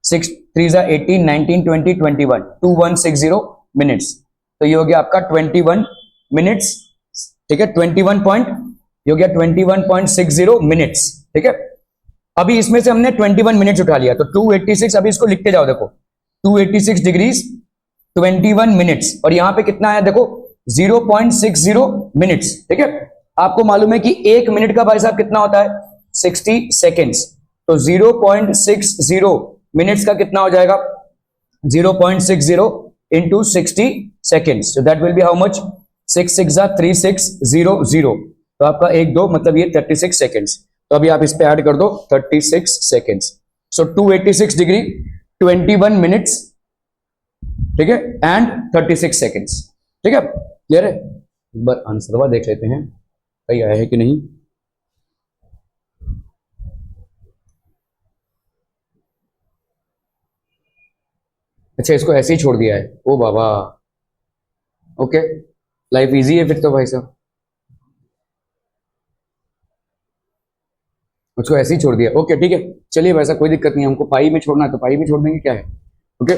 6 3 जा 18, 19 20 21, 2160 मिनट्स। तो ये हो गया आपका 21 मिनट्स, ठीक है। 21 पॉइंट, ये हो गया 21.60 मिनट्स, ठीक है। अभी इसमें से हमने 21 मिनट्स उठा लिया, तो 286, अभी इसको लिखते जाओ, देखो 286 डिग्रीज 21 मिनट्स, और यहां पे कितना आया देखो 0.60 मिनट्स, ठीक है। आपको मालूम है कि 1 मिनट का भाई साहब कितना होता है 60 सेकेंड्स। तो 0.60 मिनट्स का कितना हो जाएगा 0.60 into 60 seconds. So that will B how much, 6 6 जा 3600। तो आपका 1 2 मतलब ये 36 सेकेंड्स। तो अभी आप इस पे ऐड कर दो 36 सेकेंड्स। सो 286 डिग्री 21 मिनट्स, ठीक है, एंड 36 सेकेंड्स, ठीक है। क्लियर है। एक बार आंसरवा देख लेते हैं सही आया है कि नहीं। अच्छा, इसको ऐसे ही छोड़ दिया है, ओ बाबा। ओके, लाइफ इजी है फिर तो भाई साहब, उसको ऐसे ही छोड़ दिया। ओके ठीक है, चलिए वैसा कोई दिक्कत नहीं, हमको पाई में छोड़ना है तो पाई में छोड़ देंगे, क्या है। ओके,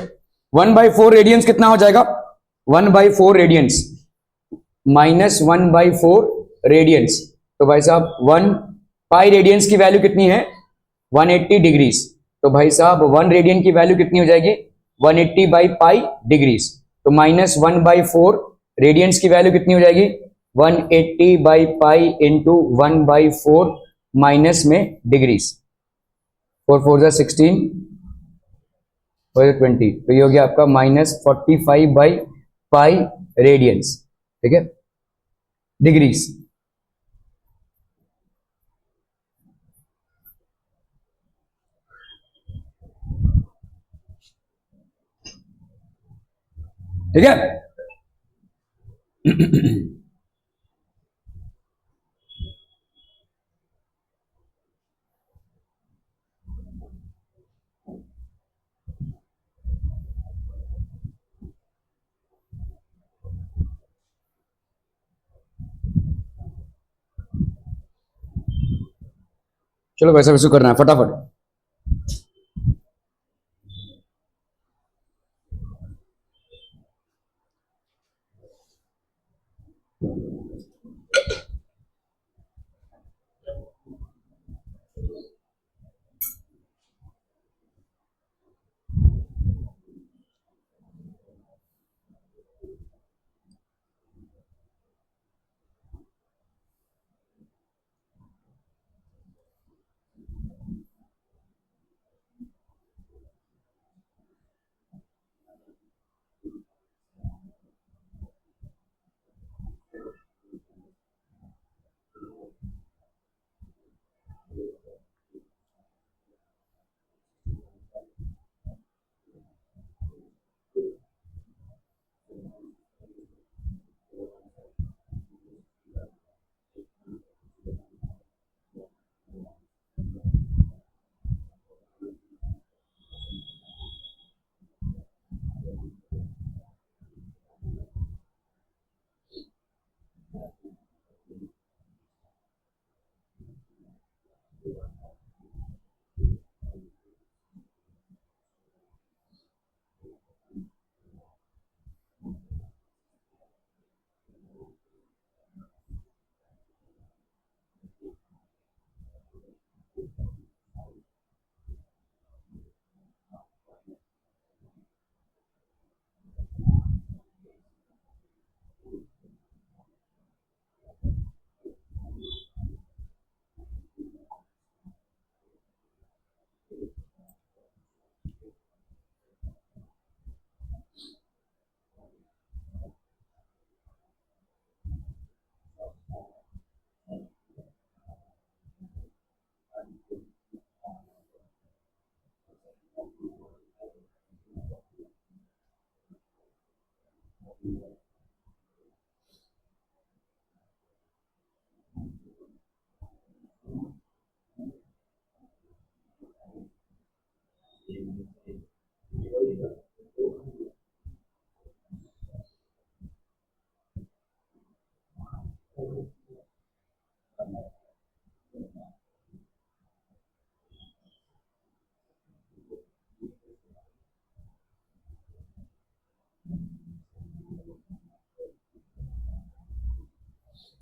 1/4 रेडियंस कितना हो जाएगा, 1/4 रेडियंस माइनस 1/4 रेडियंस। तो भाई साहब 1 पाई रेडियंस की वैल्यू कितनी है 180 डिग्रीज। तो भाई साहब 1 रेडियन की वैल्यू कितनी हो जाएगी 180 बाई पाई डिग्रीज। तो माइनस 1/4 रेडियंस की वैल्यू कितनी हो जाएगी 180 बाई पाई इंटू 1/4 माइनस में डिग्रीज। 4 4 जा 16 और 20, तो ये हो गया आपका -45 बाई पाई रेडियंस, ठीक है, डिग्रीज। ठीक है। चलो वैसा वैसे करना है फटाफट।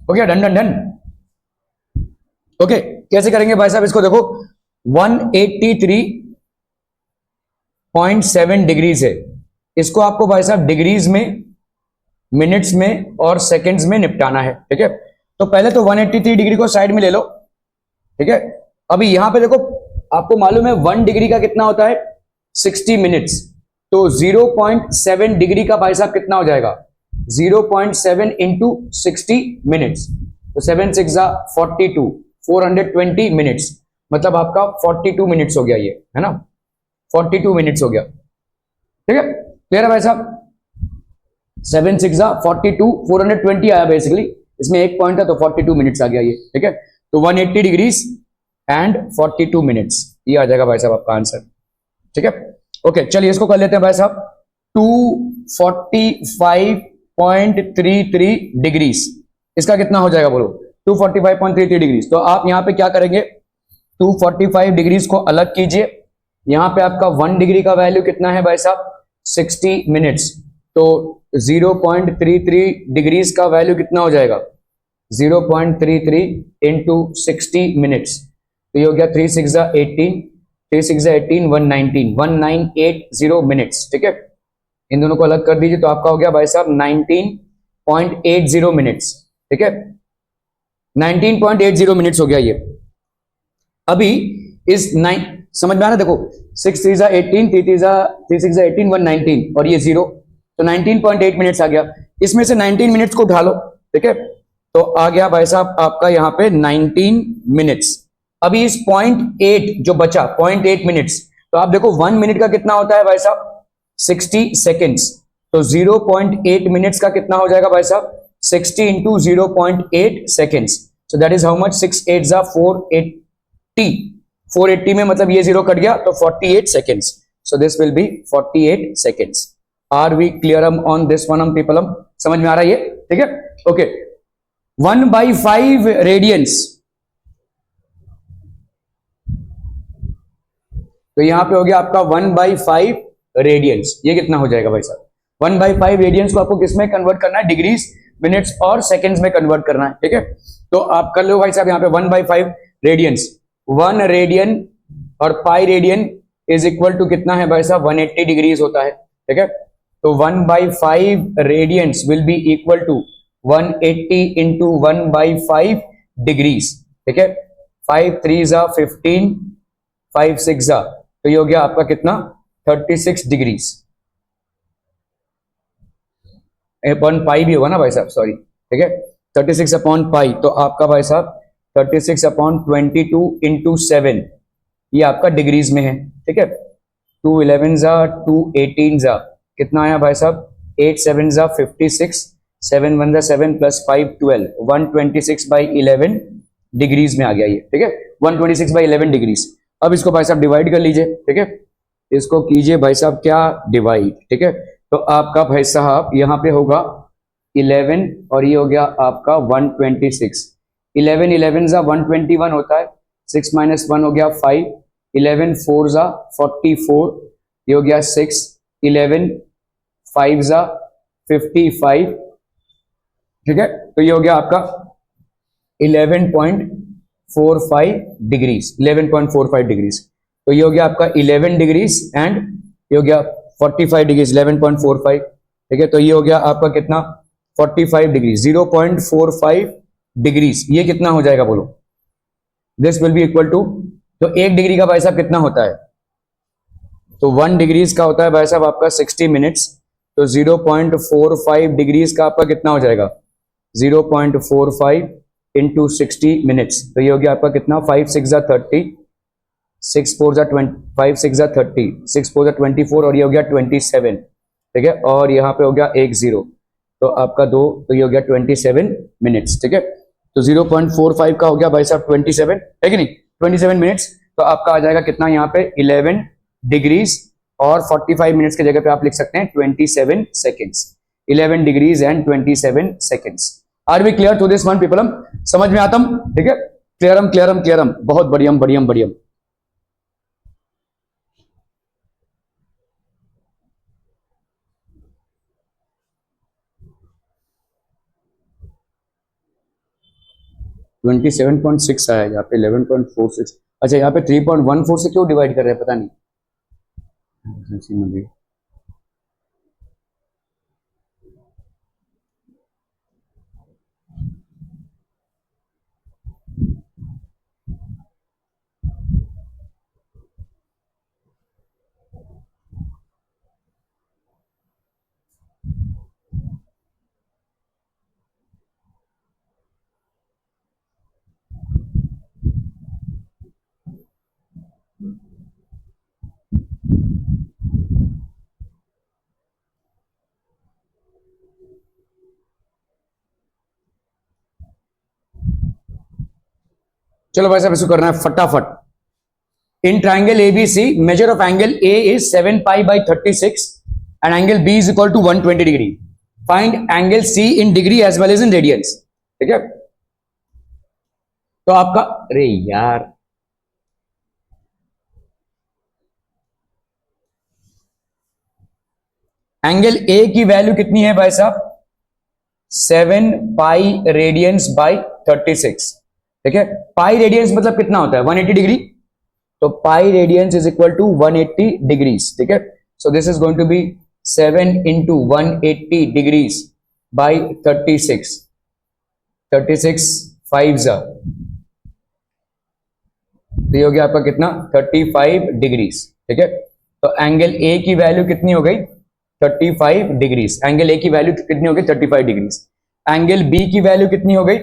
Okay, done done done. Okay, कैसे करेंगे भाई साहब इसको? देखो 183.7 डिग्रीज है, इसको आपको भाई साहब डिग्रीज में, मिनट्स में और सेकंड्स में निपटाना है। ठीक है, तो पहले तो 183 डिग्री को साइड में ले लो। ठीक है, अभी यहां पे देखो, आपको मालूम है 1 डिग्री का कितना होता है? 60 मिनट्स। तो 0.7 डिग्री का भाई साहब कितना हो जाएगा? 0.7 इंटू 60 मिनट्स, तो 7 6 42, 420 मिनट्स, मतलब आपका 42 मिनट्स हो गया, ये है ना, 42 मिनट्स हो गया। ठीक है, क्लियर है भाई साहब? 7 6 42, 420 आया बेसिकली, इसमें एक पॉइंट है तो 42 मिनट्स आ गया ये। ठीक है, तो 180 डिग्रीज एंड 42 मिनट्स, ये आ जाएगा भाई साहब आपका आंसर। ठीक है, ओके, चलिए इसको कर लेते हैं भाई साहब। 245.33 डिग्रीज, इसका कितना हो जाएगा बोलो? 245.33 डिग्रीज। तो आप यहां पे क्या करेंगे? 245 डिग्रीज को अलग कीजिए, यहां पे आपका 1 डिग्री का वैल्यू कितना है भाई साहब? 60 मिनट्स। तो 0.33 डिग्रीज का वैल्यू कितना हो जाएगा? 0.33 इंटू 60 मिनट्स, तो ये हो गया 3 6 18, 3 6 18, 119, 1980 मिनट्स। ठीक है, इन दोनों को अलग कर दीजिए, तो आपका हो गया भाई साहब 19.80 मिनट्स। ठीक है, 19.80 मिनट्स हो गया ये। अभी इस 9 समझ में आ रहा? देखो 6 3 18, 3 6 18, 119 और ये 0, तो 19.8 मिनट्स आ गया। इसमें से 19 मिनट्स को उठा लो। ठीक है, तो आ गया भाई साहब आपका यहाँ पे 19 मिनट्स। अभी इस 0.8 जो बचा, 0.8 मिनट्स, तो आप देखो 1 मिनट का कितना होता है भाई साहब? 60 सेकेंड्स। तो 0.8 मिनट्स का कितना हो जाएगा भाई साहब? 60 into 0.8 seconds, so that is how much? 6 8 480, 480 में मतलब ये 0 कट गया, तो 48 seconds. So this will be 48 seconds. Are we clear on this one people? समझ में आ रहा है ये? ठीक है, ओके। 1/5 रेडियंस, तो यहां पे हो गया आपका 1/5 रेडियंस। ये कितना हो जाएगा भाई साहब? 1/5 रेडियंस को आपको किसमें कन्वर्ट करना है? डिग्रीज, मिनट्स और सेकंड्स में कन्वर्ट करना है। ठीक है, तो आप कर लो भाई साहब यहाँ पे 1/5 रेडियंस। 1 रेडियन और pi radian is equal to कितना है भाई साहब? 180 डिग्रीज होता है। ठीक है, तो 1/5 radians will be equal to 180 into 1/5 degrees. ठीक है, 5 3 15, 5 6 तो ये हो गया आपका कितना? 36 डिग्रीज। अपॉन पाई भी होगा ना भाई साहब, सॉरी। ठीक है, 36 अपॉन पाई, तो आपका भाई साहब 36 अपॉन 22 इंटू 7, ये आपका डिग्रीज में है। ठीक है, 2 11 2 18 कितना आया भाई साहब? 8 7 56, 7 1 7 प्लस 5 12, 126/11 डिग्रीज में आ गया ये। ठीक है, 126/11 डिग्रीज। अब इसको भाई साहब डिवाइड कर लीजिए। ठीक है, इसको कीजिए भाई साहब क्या? डिवाइड। ठीक है, तो आपका भाई साहब यहाँ पे होगा 11 और ये हो गया आपका 126। 11 11 121 होता है, 6 माइनस 1 हो गया 5, 11 4 44, ये हो गया 6, 11 5 55। ठीक है, तो ये हो गया आपका 11.45 डिग्रीज, 11.45 डिग्रीज। तो ये हो गया आपका 11 डिग्रीज एंड ये हो गया 45 डिग्रीज, 11.45। ठीक है, तो ये हो गया आपका कितना? 45 डिग्री, 0.45 डिग्रीज। ये कितना हो जाएगा बोलो? This will be equal to, तो 1 डिग्री का भाई साहब कितना होता है? तो 1 डिग्रीज का होता है भाई साहब आपका 60 मिनट्स, तो 0.45 डिग्रीज का आपका कितना हो जाएगा? 0.45 इंटू 60 मिनट्स, तो ये हो गया आपका कितना? 5 6 30, 6 4 20, 5 6 30, 6 4 24 और ये हो गया 27। ठीक है, और यहाँ पे हो गया 1 0, तो आपका 2, तो ये हो गया 27 मिनट्स, ठीक है। तो 0.45 का हो गया भाई साहब 27, है कि नहीं, 27 मिनट्स। तो आपका आ जाएगा कितना यहाँ पे 11 डिग्रीज, और 45 मिनट्स की जगह पे आप लिख सकते हैं 27 seconds, 11 degrees and 27 seconds. Are we clear to this one people? समझ में आतम? ठीक है, क्लियरम क्लियरम क्लियरम, बहुत बढ़िया बढ़िया बढ़िया। ट्वेंटी 7.6 आया यहाँ पे 11.46। अच्छा यहाँ पे 3.14 से क्यों डिवाइड कर रहे हैं पता नहीं। चलो भाई साहब इसको करना है फटाफट। In triangle ABC measure of angle A is 7 pi by 36 and angle B is equal to 120 degree. Find angle C in degree as well as in radians, ठीक है। तो आपका, अरे यार एंगल ए की वैल्यू कितनी है भाई साहब 7 पाई रेडियंस बाई 36, ठीक है। पाई रेडियंस मतलब कितना होता है 180 डिग्री, तो pi radians is equal to 180 degrees, ठीक है। So this is going to be 7 into 180 degrees by 36, 36 5 जा, तो ये हो गया आपका कितना 35 डिग्रीज, ठीक है। तो एंगल ए की वैल्यू कितनी हो गई 35 डिग्रीज, एंगल ए की वैल्यू कितनी हो गई 35 डिग्रीज। एंगल बी की वैल्यू कितनी हो गई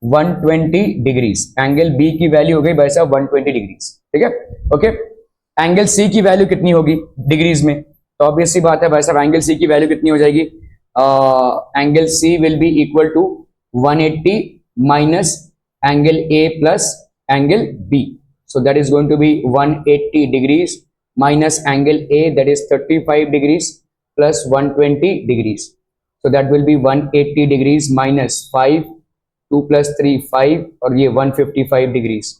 120 डिग्रीज, एंगल बी की वैल्यू हो गई भाई साहब 120 डिग्रीज, ठीक है। ओके, एंगल सी की वैल्यू कितनी होगी डिग्रीज में, तो ऑब्वियस सी बात है भाई साहब एंगल सी की वैल्यू कितनी हो जाएगी, angle C will be equal to 180 minus angle A plus angle B, so that is going to be 180 degrees minus angle A, that is 35 degrees plus 120 degrees, so that will be 180 degrees minus 5, 2 plus 3 5, और ये 155 degrees,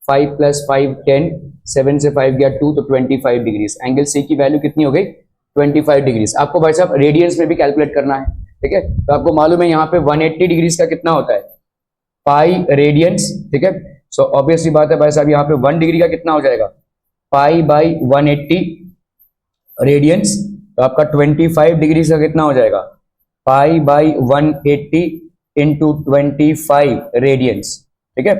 5 plus 5 10, 7 से 5 गया 2, तो 25 degrees। एंगल C की वैल्यू कितनी हो गई 25 डिग्रीज। आपको भाई साहब रेडियंस में भी कैलकुलेट करना है, ठीक है। तो आपको मालूम है यहाँ पे 180 डिग्रीज का कितना होता है पाई रेडियंस, ठीक है। सो ऑब्वियसली बात है भाई साहब यहाँ पे 1 डिग्री का कितना हो जाएगा पाई बाई 180 रेडियंस, तो आपका 25 डिग्री का कितना हो जाएगा पाई बाई 180 इंटू 25 रेडियंस, ठीक है।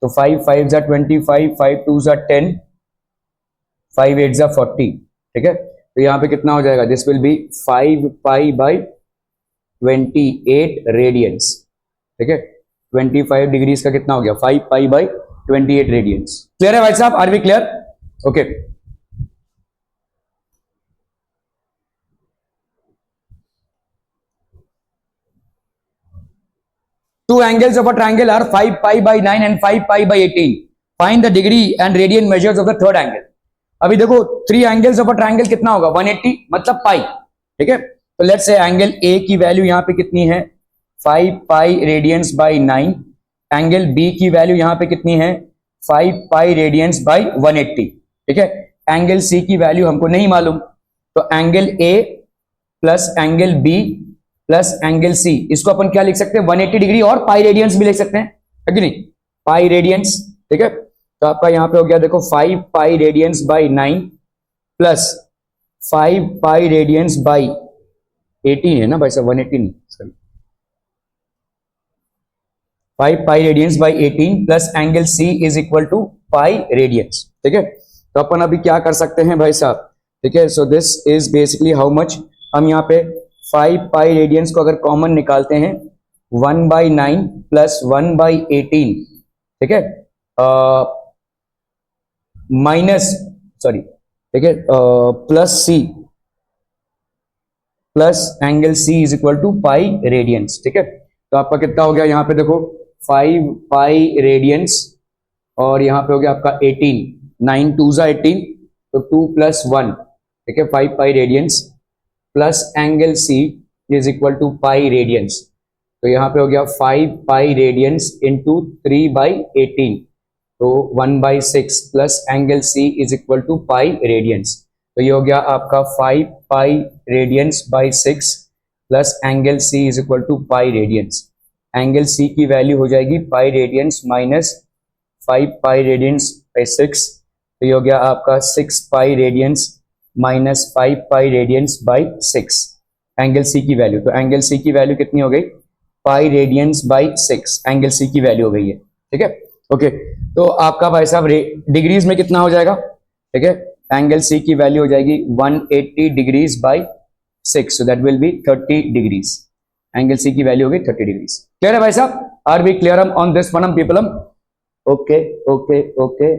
तो 5 5 जा 25, 5 2 जा 10, 5 8 जा 40, ठीक है। तो यहाँ पे कितना हो जाएगा this will be 5 pi by 28 radians, ठीक है। 25 डिग्रीज का कितना हो गया 5 पाई बाई 28 रेडियंस। क्लियर है भाई साहब, are we clear? Okay, two angles of a triangle are 5 pi by 9 and 5 pi by 18. Find the degree and radian measures of the third angle. अभी देखो 3 angles of a triangle कितना होगा 180 मतलब पाई, ठीक है। तो लेट्स से एंगल ए की वैल्यू यहाँ पे कितनी है 5 pi radians by 9, angle B की वैल्यू यहाँ पे कितनी है 5 पाई रेडियंस बाई 180, ठीक है। एंगल सी की वैल्यू हमको नहीं मालूम, तो angle A plus angle B plus angle C, इसको अपन क्या लिख सकते हैं 180 डिग्री और पाई रेडियंस भी लिख सकते हैं, है कि नहीं, पाई रेडियंस, ठीक है। तो आपका यहाँ पे हो गया देखो 5 pi radians by 9 plus 5 pi radians by 18 है ना भाई साहब 180 नहीं, sorry 5 pi radians by 18 plus angle C is equal to pi radians, ठीक है। तो अपन अभी क्या कर सकते हैं भाई साहब, ठीक है। So this is basically how much, हम यहाँ पे 5 पाई रेडियंस को अगर कॉमन निकालते हैं 1 बाई 9 प्लस 1 बाई 18, ठीक है, माइनस सॉरी, ठीक है, plus C, plus angle C is equal to pi radians. ठीक है, तो आपका कितना हो गया यहाँ पे देखो 5 पाई रेडियंस और यहाँ पे हो गया आपका 18, 9 2 जा 18 तो 2 प्लस 1। ठीक है, 5 pi radians plus angle C is equal to pi radians. तो यहाँ पे हो गया 5 पाई रेडियंस इंटू 3 बाई 18 तो 1/6 plus angle C is equal to pi radians. तो ये हो गया आपका 5 pi radians by 6 plus angle C is equal to pi radians. Angle C की वैल्यू हो जाएगी pi radians minus 5 pi radians by 6। तो ये हो गया आपका 6 pi radians minus 5 pi radians by 6 angle C की वैल्यू। तो एंगल सी की वैल्यू कितनी हो गई pi radians by 6 angle C की वैल्यू हो गई है। ठीक है, ओके, तो आपका भाई साहब डिग्रीज में कितना हो जाएगा? ठीक है, एंगल सी की वैल्यू हो जाएगी 180 degrees by 6 so that will be 30 degrees. Angle C की वैल्यू हो गई 30 डिग्रीज। क्लियर है भाई साहब? Are we clear on this one people? Okay okay okay.